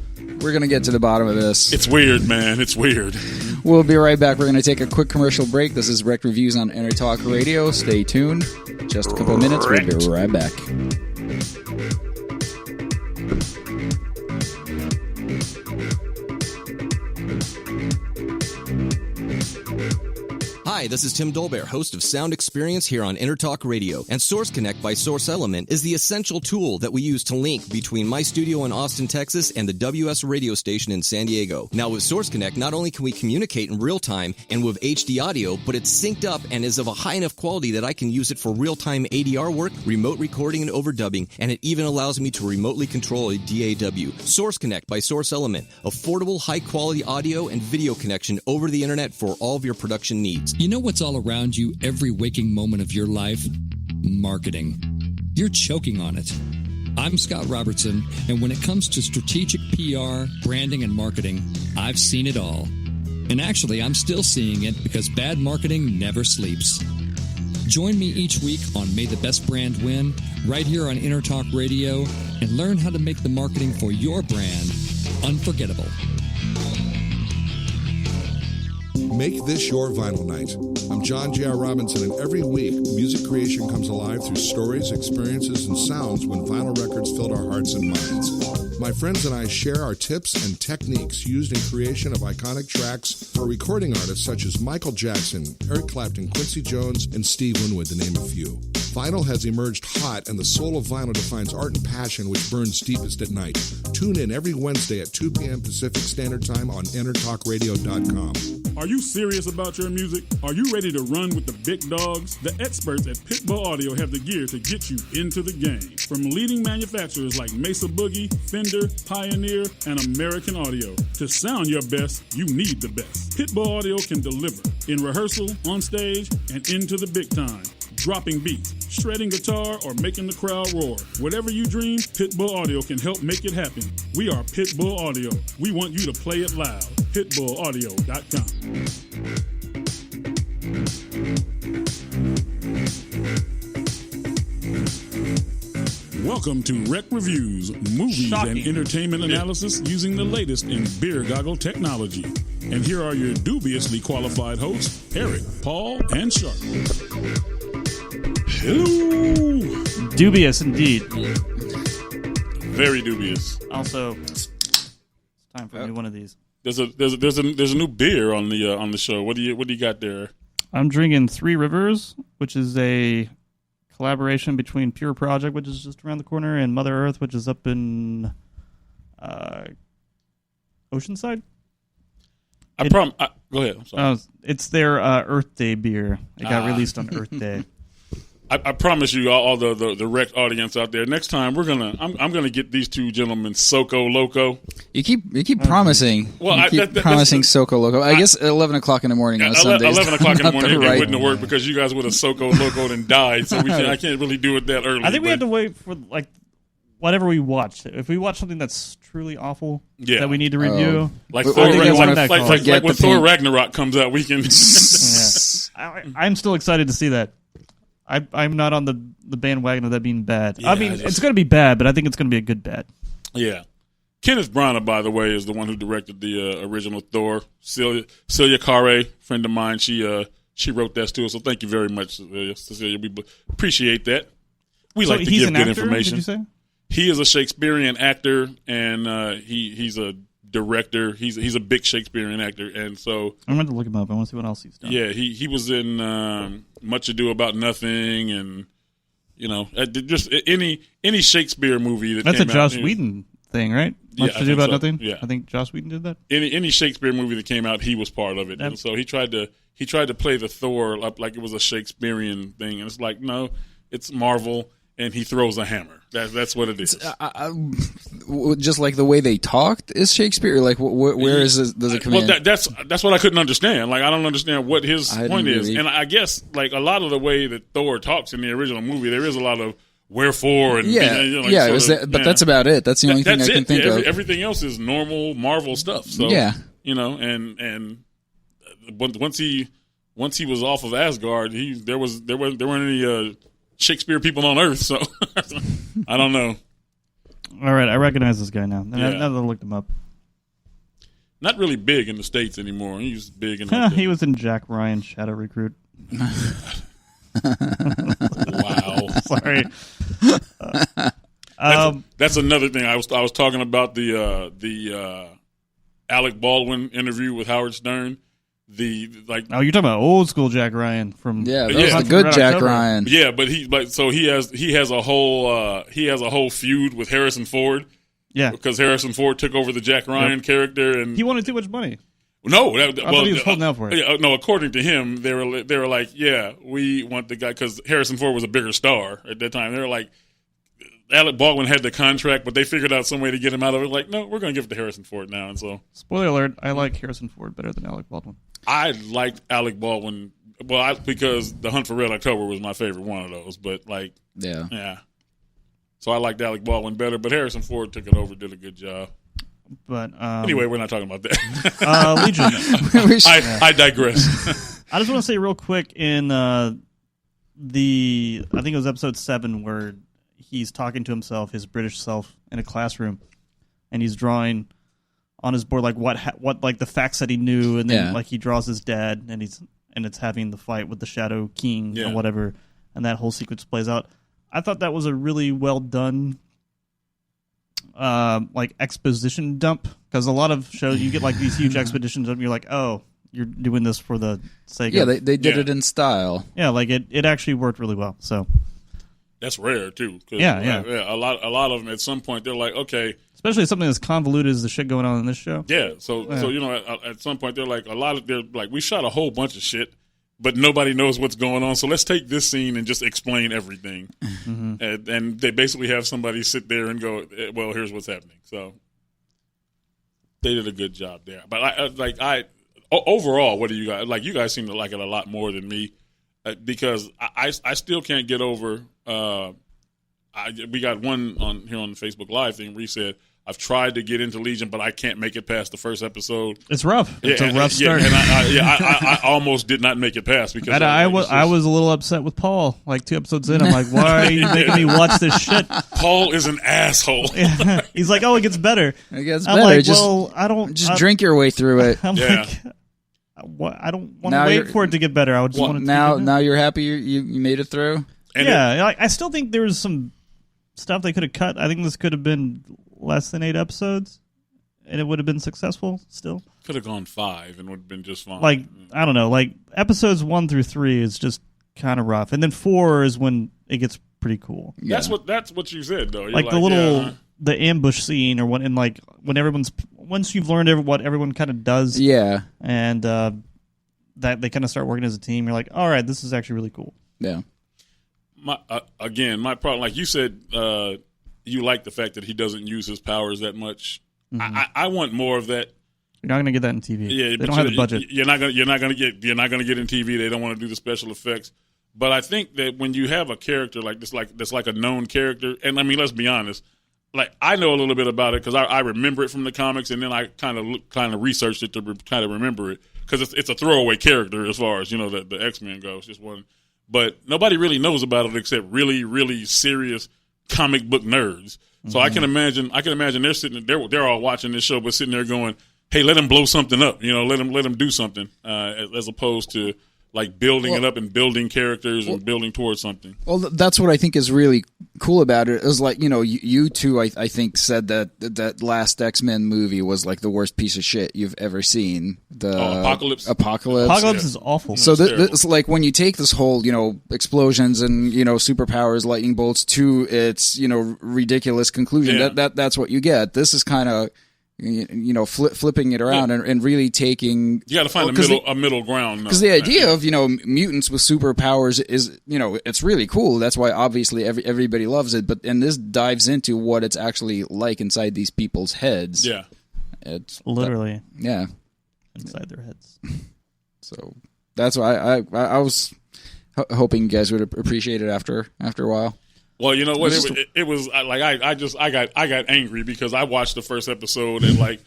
We're gonna get to the bottom of this. It's weird, man. It's weird. We'll be right back. We're gonna take a quick commercial break. This is REKT Reviews on Intertalk Radio. Stay tuned. Just a couple of minutes. We'll be right back. Hi, this is Tim Dolbear, host of Sound Experience here on Intertalk Radio. And Source Connect by Source Element is the essential tool that we use to link between my studio in Austin, Texas and the WS radio station in San Diego. Now with Source Connect, not only can we communicate in real time and with HD audio, but it's synced up and is of a high enough quality that I can use it for real-time ADR work, remote recording and overdubbing, and it even allows me to remotely control a DAW. Source Connect by Source Element. Affordable, high-quality audio and video connection over the internet for all of your production needs. You know what's all around you every waking moment of your life? marketing. You're choking on it. I'm Scott Robertson, and when it comes to strategic PR, branding, and marketing, I've seen it all. And actually, I'm still seeing it because bad marketing never sleeps. Join me each week on May the Best Brand Win, right here on Intertalk Radio, and learn how to make the marketing for your brand unforgettable. Make this your vinyl night. I'm John J.R. Robinson, and every week, music creation comes alive through stories, experiences, and sounds when vinyl records filled our hearts and minds. My friends and I share our tips and techniques used in creation of iconic tracks for recording artists such as Michael Jackson, Eric Clapton, Quincy Jones, and Steve Winwood, to name a few. Vinyl has emerged hot, and the soul of vinyl defines art and passion which burns deepest at night. Tune in every Wednesday at 2 p.m. Pacific Standard Time on intertalkradio.com. Are you serious about your music? Are you ready to run with the big dogs? The experts at Pitbull Audio have the gear to get you into the game. From leading manufacturers like Mesa Boogie, Fender, Pioneer, and American Audio. To sound your best, you need the best. Pitbull Audio can deliver in rehearsal, on stage, and into the big time. Dropping beats, shredding guitar, or making the crowd roar. Whatever you dream, Pitbull Audio can help make it happen. We are Pitbull Audio. We want you to play it loud. PitbullAudio.com. Welcome to REKT Reviews, movies and entertainment analysis using the latest in beer goggle technology. And here are your dubiously qualified hosts, Erik, Paul, and Shark. Hello. Dubious indeed. Very dubious. Also, it's time for a new one of these. There's a new beer on the show. What do you got there? I'm drinking Three Rivers, which is a collaboration between Pure Project, which is just around the corner, and Mother Earth, which is up in Oceanside. Go ahead. I'm sorry. It's their Earth Day beer. It got released on Earth Day. I promise you, all the REKT audience out there, next time I'm gonna get these two gentlemen Soco Loco. You keep promising. Well, promising Soco Loco. I guess at 11 o'clock in the morning on Sundays. 11 o'clock in the morning, right. it wouldn't have worked because you guys would have Soco Loco'd and died. So I can't really do it that early. I think we have to wait for whatever we watch. If we watch something that's truly awful that we need to review, like when Thor Ragnarok comes out, we can. I'm still excited to see that. I'm not on the bandwagon of that being bad. Yeah, I mean, it's going to be bad, but I think it's going to be a good bad. Yeah. Kenneth Branagh, by the way, is the one who directed the original Thor. Celia Carre, friend of mine, she wrote that too. So thank you very much, Cecilia. We appreciate that. We like to give good information. Did you say? He is a Shakespearean actor, and he's a director. He's a big Shakespearean actor, and so I'm going to look him up. I want to see what else he's done. Yeah, he was in Much Ado About Nothing, and just any Shakespeare movie that that's came a Joss out, Whedon thing, right? Much Ado About Nothing. Yeah, I think Joss Whedon did that. Any Shakespeare movie that came out, he was part of it, and so he tried to play the Thor like it was a Shakespearean thing, and it's like, no, it's Marvel. And he throws a hammer. That's what it is. Just like the way they talked is Shakespeare. Like, where does it come in? Well, that's what I couldn't understand. Like, I don't understand what his point is. And I guess like a lot of the way that Thor talks in the original movie, there is a lot of wherefore and but that's about it. That's the only thing I can think of. Everything else is normal Marvel stuff. So and once he was off of Asgard, there weren't any Shakespeare people on Earth, so I don't know. All right, I recognize this guy now. Now that I looked him up. Not really big in the States anymore. He's big in he was in Jack Ryan's Shadow Recruit. Wow. Sorry. That's another thing. I was talking about the Alec Baldwin interview with Howard Stern. You're talking about old school Jack Ryan from the good Jack Ryan. Yeah, but he has a whole feud with Harrison Ford. Yeah, because Harrison Ford took over the Jack Ryan character, and he wanted too much money. No, I thought he was holding out for it. No, according to him, they were like, yeah, we want the guy because Harrison Ford was a bigger star at that time. They were like, Alec Baldwin had the contract, but they figured out some way to get him out of it. Like, no, we're going to give it to Harrison Ford now. And so, spoiler alert: I like Harrison Ford better than Alec Baldwin. I liked Alec Baldwin Well, because The Hunt for Red October was my favorite one of those. But like, yeah. So I liked Alec Baldwin better, but Harrison Ford took it over, did a good job. But anyway, we're not talking about that. Legion. I digress. I just want to say real quick in I think it was episode 7 where he's talking to himself, his British self, in a classroom, and he's drawing on his board like what like the facts that he knew, and then like he draws his dad, and it's having the fight with the Shadow King or whatever, and that whole sequence plays out. I thought that was a really well done like exposition dump, because a lot of shows you get like these huge expositions and you're like, oh, you're doing this for the sake of... they did it in style. Yeah, like it actually worked really well. So that's rare too. Yeah. A lot of them at some point they're like, okay, especially something as convoluted as the shit going on in this show. Yeah, so you know, at some point they're like, they're like, we shot a whole bunch of shit, but nobody knows what's going on. So let's take this scene and just explain everything. Mm-hmm. And they basically have somebody sit there and go, well, here's what's happening. So they did a good job there. But overall, what do you guys like? You guys seem to like it a lot more than me, because I still can't get over. We got one on here on the Facebook Live thing where he said, I've tried to get into Legion, but I can't make it past the first episode. It's rough. It's a rough start. And I almost did not make it past because I was a little upset with Paul. Like 2 episodes in, I'm like, why are you making me watch this shit? Paul is an asshole. He's like, oh, it gets better. It gets I'm better. like, just, well, I don't. Just drink your way through it. I'm like, I don't want to wait for it to get better. I would just want it to get better. Now you're happy you made it through. And I still think there was some stuff they could have cut. I think this could have been less than 8 episodes, and it would have been successful still. Could have gone 5 and would have been just fine. Like, I don't know, like episodes 1 through 3 is just kind of rough, and then 4 is when it gets pretty cool. Yeah. That's what you said though. You're like the little the ambush scene, or when once you've learned what everyone kind of does, and that they kind of start working as a team. You're like, all right, this is actually really cool. Yeah. My problem, like you said, you like the fact that he doesn't use his powers that much. Mm-hmm. I want more of that. You're not going to get that in TV. Yeah, they don't have the budget. You're not going to get in TV. They don't want to do the special effects. But I think that when you have a character like this, that's like a known character, and I mean, let's be honest. Like, I know a little bit about it because I remember it from the comics, and then I kind of researched it to kind of remember it, because it's a throwaway character as far as, you know, the X-Men go. It's just one. But nobody really knows about it except really, really serious comic book nerds. So I can imagine they're sitting there, they're all watching this show, but sitting there going, "Hey, let him blow something up, you know, let him do something," as opposed to like building it up and building characters and building towards something. Well, that's what I think is really cool about it. It was like, you know, you two, I think, said that last X-Men movie was like the worst piece of shit you've ever seen. Apocalypse. Apocalypse is awful. So this, like, when you take this whole, you know, explosions and, you know, superpowers, lightning bolts to its, you know, ridiculous conclusion, that's what you get. This is kind of, you know, flipping it around and really taking. You got to find a middle ground. Because the idea of, you know, mutants with superpowers is, you know, it's really cool. That's why obviously everybody loves it. And this dives into what it's actually like inside these people's heads. Yeah, it's literally inside their heads. So that's why I was hoping you guys would appreciate it after a while. Well, you know what? It was like I got angry because I watched the first episode and like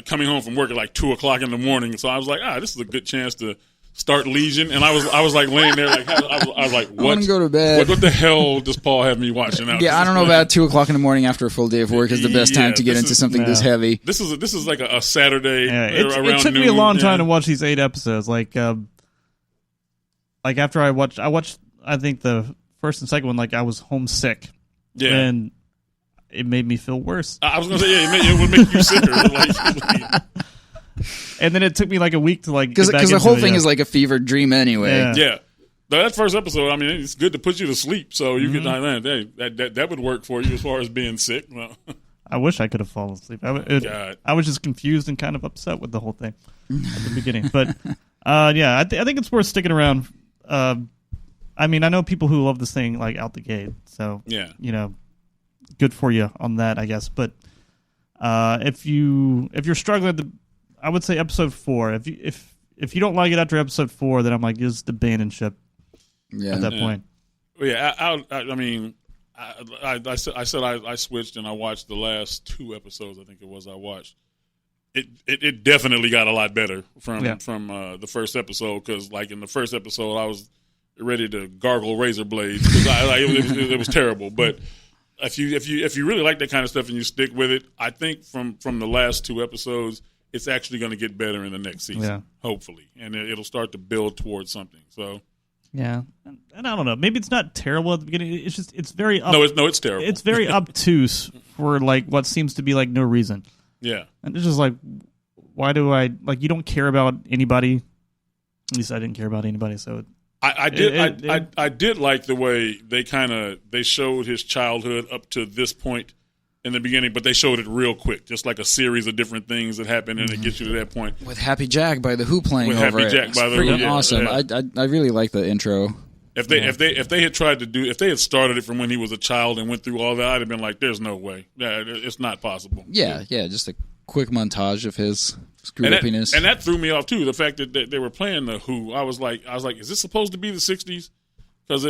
coming home from work at like 2:00 in the morning. So I was like, this is a good chance to start Legion. And I was like laying there like I was like, what? I want to go to bed. What the hell does Paul have me watching now? Yeah, I don't know about 2:00 in the morning after a full day of work is the best time to get into something this heavy. This is like a Saturday. Yeah, around it took noon, me a long time to watch these 8 episodes. Like after I watched I think the first and second one, like I was homesick. Yeah. And it made me feel worse. I was going to say, it would make you sicker. And then it took me like a week to like because the whole thing is like a fever dream anyway. Yeah. That first episode, I mean, it's good to put you to sleep, so you get that would work for you as far as being sick. Well, I wish I could have fallen asleep. I was just confused and kind of upset with the whole thing at the beginning. But I think it's worth sticking around. I mean, I know people who love this thing like out the gate, so you know, good for you on that, I guess. But if you're struggling, I would say episode 4. If if you don't like it after episode 4, then I'm like, just abandon ship. Yeah. At that point. Yeah, I mean, I said I switched and I watched the last 2 episodes. I think it was I watched. It definitely got a lot better from the first episode, because like in the first episode I was ready to gargle razor blades because it was terrible. But if you really like that kind of stuff and you stick with it, I think from the last 2 episodes it's actually going to get better in the next season, hopefully, and it'll start to build towards something. So. Yeah, and I don't know. Maybe it's not terrible at the beginning. It's just it's very it's terrible. It's very obtuse for like what seems to be like no reason. Yeah, and it's just like, why do I like? You don't care about anybody. At least I didn't care about anybody. So I did like the way they showed his childhood up to this point in the beginning, but they showed it real quick, just like a series of different things that happen, and it gets you to that point. With Happy Jack by The Who playing with over Happy it. Jack by The Freaking Who, awesome. Yeah. I really like the intro. If they had started it from when he was a child and went through all that, I'd have been like, "There's no way. Yeah, it's not possible." Yeah, just a quick montage of his screw-uppiness. And that threw me off too. The fact that they were playing The Who, I was like, "Is this supposed to be the '60s?" Because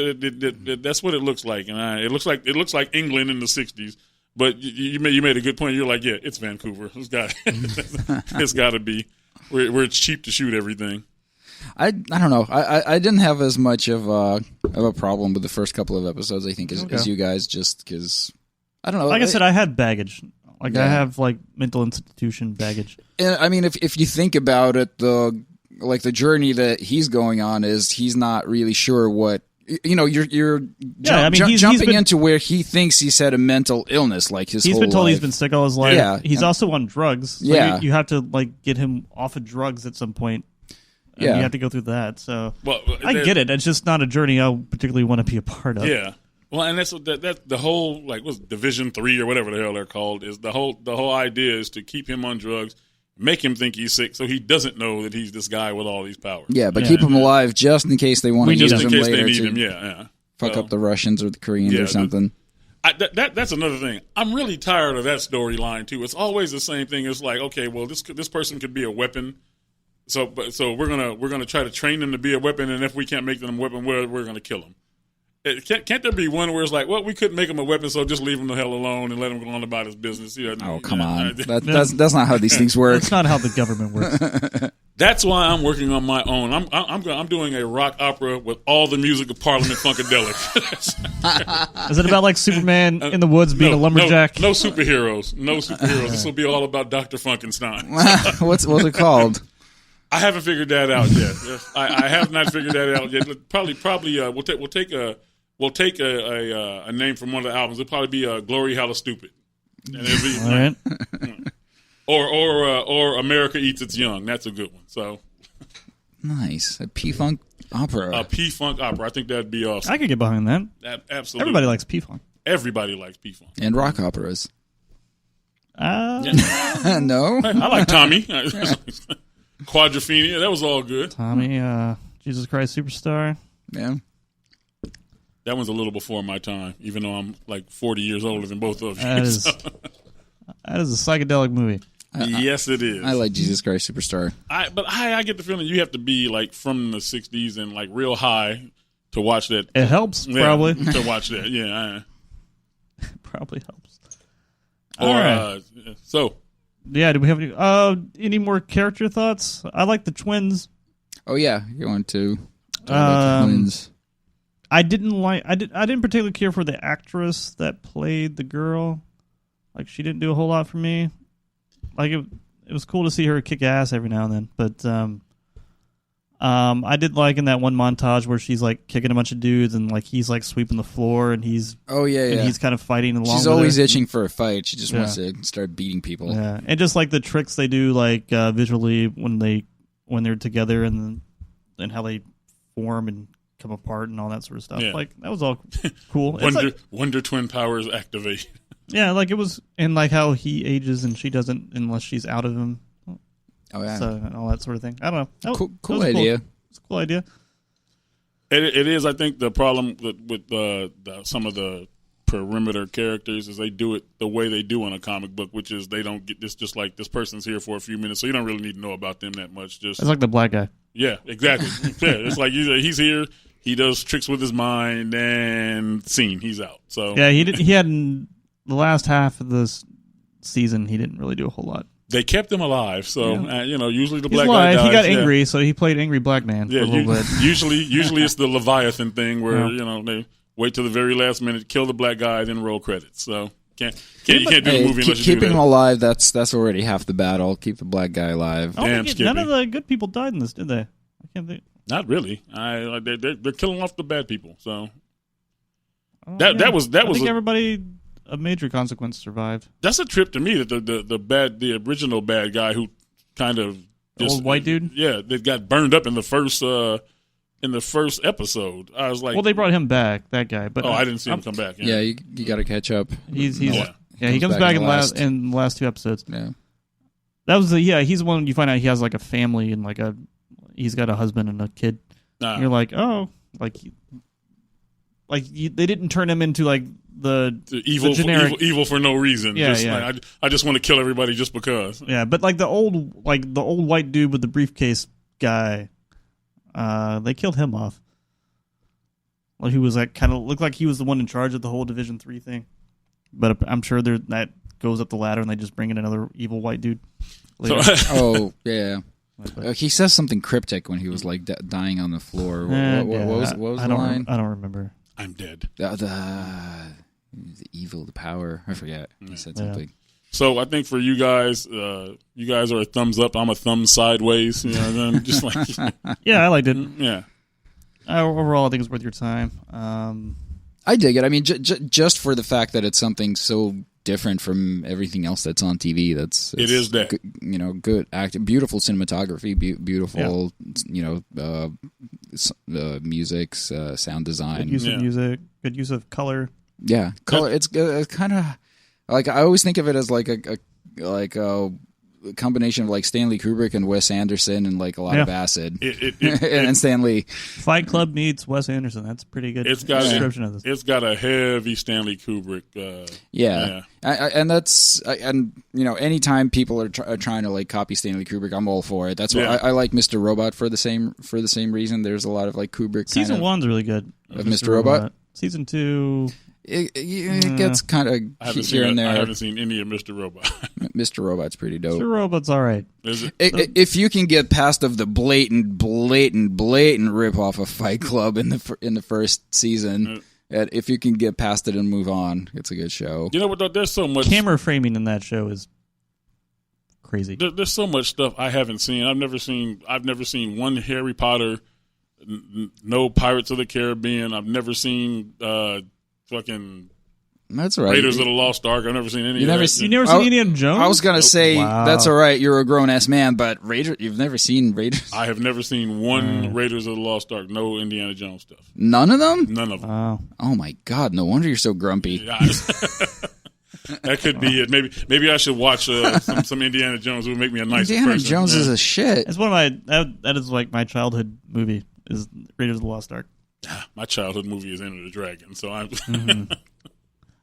that's what it looks like, and it looks like England in the '60s. But you made a good point. You're like, yeah, it's Vancouver. It's got to be where it's cheap to shoot everything. I don't know. I didn't have as much of a problem with the first couple of episodes, I think, as you guys, just because I don't know. Like I said, I had baggage. Like I have like mental institution baggage. And, I mean, if you think about it, the journey that he's going on is he's not really sure what. You know, you're jumping into where he thinks he's had a mental illness, like his whole life. He's been told he's been sick all his life. Yeah, he's also on drugs. So you have to like get him off of drugs at some point. You have to go through that. So I get it. It's just not a journey I particularly want to be a part of. Yeah. Well, and that's the whole what's Division 3 or whatever the hell they're called is the whole idea is to keep him on drugs. Make him think he's sick, so he doesn't know that he's this guy with all these powers. Yeah, but keep him alive just in case they want to use him later. Just in case they need him, fuck up the Russians or the Koreans or something. That's another thing. I'm really tired of that storyline too. It's always the same thing. It's like, okay, well, this person could be a weapon, so we're gonna try to train them to be a weapon, and if we can't make them a weapon, we're gonna kill them. Can't there be one where it's like, well, we couldn't make him a weapon, so just leave him the hell alone and let him go on about his business? Come on, that's not how these things work. That's not how the government works. That's why I'm working on my own. I'm doing a rock opera with all the music of Parliament Funkadelic. Is it about like Superman in the woods being a lumberjack? No superheroes. This will be all about Dr. Funkenstein. What's it called? I haven't figured that out yet. I have not figured that out yet. Probably we'll take a name from one of the albums. It'll probably be Glory Hella Stupid. And it'll be, all right. Or America Eats Its Young. That's a good one. So nice. A P-Funk opera. A P-Funk opera. I think that'd be awesome. I could get behind that. Absolutely. Everybody likes P-Funk. Everybody likes P-Funk. And rock operas. No? I like Tommy. Quadrophenia. That was all good. Tommy, Jesus Christ Superstar. Yeah. That one's a little before my time, even though I'm like 40 years older than both of you. That is a psychedelic movie. Yes, it is. I like Jesus Christ Superstar. But I get the feeling you have to be like from the 60s and like real high to watch that. It helps, probably. To watch that, yeah. Probably helps. All right. So. Yeah, do we have any more character thoughts? I like the twins. Oh, yeah. You're going to talk about the twins. I didn't particularly care for the actress that played the girl. Like, she didn't do a whole lot for me. Like, it was cool to see her kick ass every now and then. But I did like in that one montage where she's like kicking a bunch of dudes and like he's like sweeping the floor and he's he's kind of fighting along. She's always itching for a fight. She just wants to start beating people. Yeah, and just like the tricks they do, like visually when they're together and how they form and come apart and all that sort of stuff. Yeah. Like that was all cool. Wonder Twin powers activate. Yeah, like it was, and like how he ages and she doesn't unless she's out of him. Oh yeah, so, and all that sort of thing. I don't know. Cool idea. It's a cool idea. It is. I think the problem with some of the perimeter characters is they do it the way they do in a comic book, which is they don't get this just like this person's here for a few minutes, so you don't really need to know about them that much. Just It's like the black guy. Yeah, exactly. Yeah, it's like he's here, he does tricks with his mind, and scene, he's out. So Yeah, he had in the last half of this season, he didn't really do a whole lot. they kept him alive. So usually the He's black alive. guy dies. He got angry, so he played angry black man for a little bit. Usually it's the Leviathan thing where they wait till the very last minute, kill the black guy, then roll credits. So you can't do the movie unless you keeping do that. him alive. That's already half the battle. Keep the black guy alive. Damn, None of the good people died in this, did they? I can't think. Not really. They're killing off the bad people. So that was I think everybody of major consequence survived. That's a trip to me that the original bad guy who kind of Old white dude. Yeah, that got burned up in the first episode. I was like, well, they brought him back, that guy. But I didn't see him come back. Yeah, you got to catch up. He comes back in the last two episodes. Yeah, that was he's the one you find out he has like a family and he's got a husband and a kid. And you're like, oh, they didn't turn him into like the generic evil for no reason. Yeah, Like, I just want to kill everybody just because. Yeah, but like the old white dude with the briefcase guy, they killed him off. Well, he was kind of looked like he was the one in charge of the whole Division 3 thing. But I'm sure that goes up the ladder and they just bring in another evil white dude later. Oh yeah. He says something cryptic when he was like dying on the floor. What was the line? I don't remember. I'm dead. The evil, the power. I forget. He said something. So I think for you guys are a thumbs up. I'm a thumb sideways. Just like yeah, I liked it. Yeah. Overall, I think it's worth your time. I dig it. I mean, just for the fact that it's something so different from everything else that's on TV. It is that. Good acting, beautiful cinematography, beautiful, music, sound design. Good use of music, good use of color. Yeah, color. It's kind of like I always think of it as like a combination of like Stanley Kubrick and Wes Anderson and like a lot of acid. And Stanley. Fight Club meets Wes Anderson. That's a pretty good description of this. It's got a heavy Stanley Kubrick. Anytime people are trying to like copy Stanley Kubrick, I'm all for it. That's why I like Mr. Robot for the same reason. There's a lot of like Kubrick. Season 1's really good of Mr. Robot. Season 2. It gets kind of here and there. I haven't seen any of Mr. Robot. Mr. Robot's pretty dope. Mr. Robot's all right. Is it? If you can get past of the blatant rip off of Fight Club in the first season, if you can get past it and move on, it's a good show. You know what? There's so much camera framing in that show is crazy. There's so much stuff I haven't seen. I've never seen one Harry Potter, no Pirates of the Caribbean. I've never seen fucking. That's right. Raiders of the Lost Ark. I've never seen any. You never seen Indiana Jones? I was gonna say that's all right. You're a grown ass man, but you've never seen Raiders. I have never seen one Raiders of the Lost Ark. No Indiana Jones stuff. None of them. None of them. Wow. Oh my God! No wonder you're so grumpy. Yeah, that could be it. Maybe I should watch some Indiana Jones. It would make me a nicer Indiana person. Jones is a shit. It's one of that is like my childhood movie is Raiders of the Lost Ark. My childhood movie is Enter the Dragon, so I'm.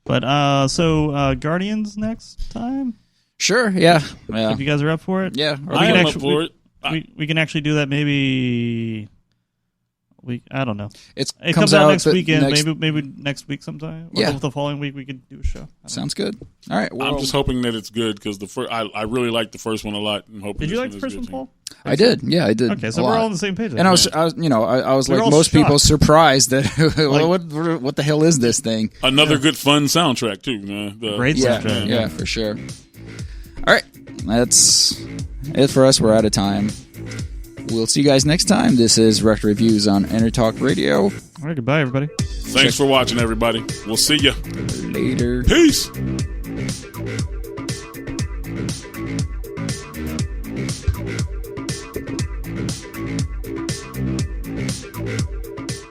But so Guardians next time. Sure. Yeah. If you guys are up for it. Yeah. I am up for it. We can actually do that maybe. I don't know. It comes out next weekend. Maybe next week sometime. Yeah. Or the following week we could do a show. Sounds good. All right. I'm just hoping that it's good because I really liked the first one a lot. I'm hoping. Did you like the first one, Paul? I did. Yeah, I did. Okay, so we're all on the same page. And I was like most people surprised that what the hell is this thing? Another good fun soundtrack too. Great soundtrack. Yeah, for sure. All right, that's it for us. We're out of time. We'll see you guys next time. This is REKT Reviews on Talk Radio. All right, goodbye, everybody. Thanks for watching, everybody. We'll see you later. Peace.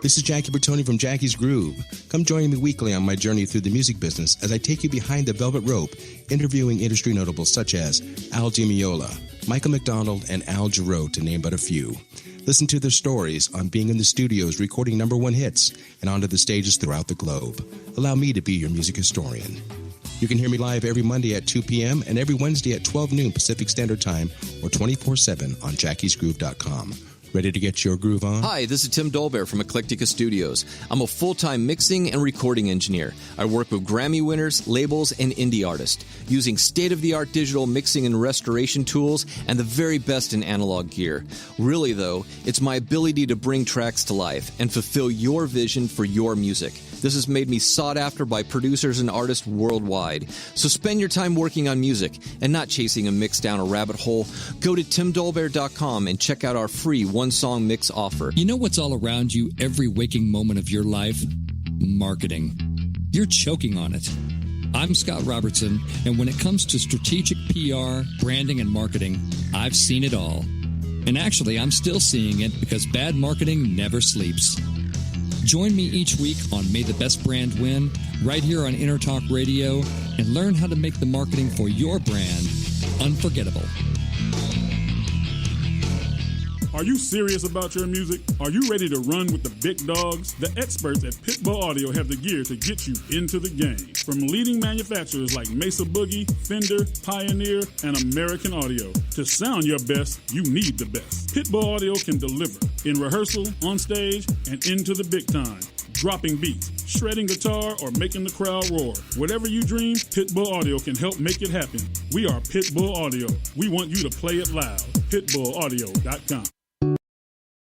This is Jackie Bertoni from Jackie's Groove. Come join me weekly on my journey through the music business as I take you behind the velvet rope, interviewing industry notables such as Al Di Meola, Michael McDonald, and Al Jarreau, to name but a few. Listen to their stories on being in the studios recording #1 hits and onto the stages throughout the globe. Allow me to be your music historian. You can hear me live every Monday at 2 p.m. and every Wednesday at 12 noon Pacific Standard Time or 24/7 on jackiesgroove.com. Ready to get your groove on? Hi, this is Tim Dolbear from Eclectica Studios. I'm a full-time mixing and recording engineer. I work with Grammy winners, labels, and indie artists, using state-of-the-art digital mixing and restoration tools and the very best in analog gear. Really, though, it's my ability to bring tracks to life and fulfill your vision for your music. This has made me sought after by producers and artists worldwide. So spend your time working on music and not chasing a mix down a rabbit hole. Go to timdolbear.com and check out our free one-song mix offer. You know what's all around you every waking moment of your life? Marketing. You're choking on it. I'm Scott Robertson, and when it comes to strategic PR, branding, and marketing, I've seen it all. And actually, I'm still seeing it because bad marketing never sleeps. Join me each week on May the Best Brand Win, right here on Intertalk Radio, and learn how to make the marketing for your brand unforgettable. Are you serious about your music? Are you ready to run with the big dogs? The experts at Pitbull Audio have the gear to get you into the game. From leading manufacturers like Mesa Boogie, Fender, Pioneer, and American Audio. To sound your best, you need the best. Pitbull Audio can deliver in rehearsal, on stage, and into the big time. Dropping beats, shredding guitar, or making the crowd roar. Whatever you dream, Pitbull Audio can help make it happen. We are Pitbull Audio. We want you to play it loud. PitbullAudio.com.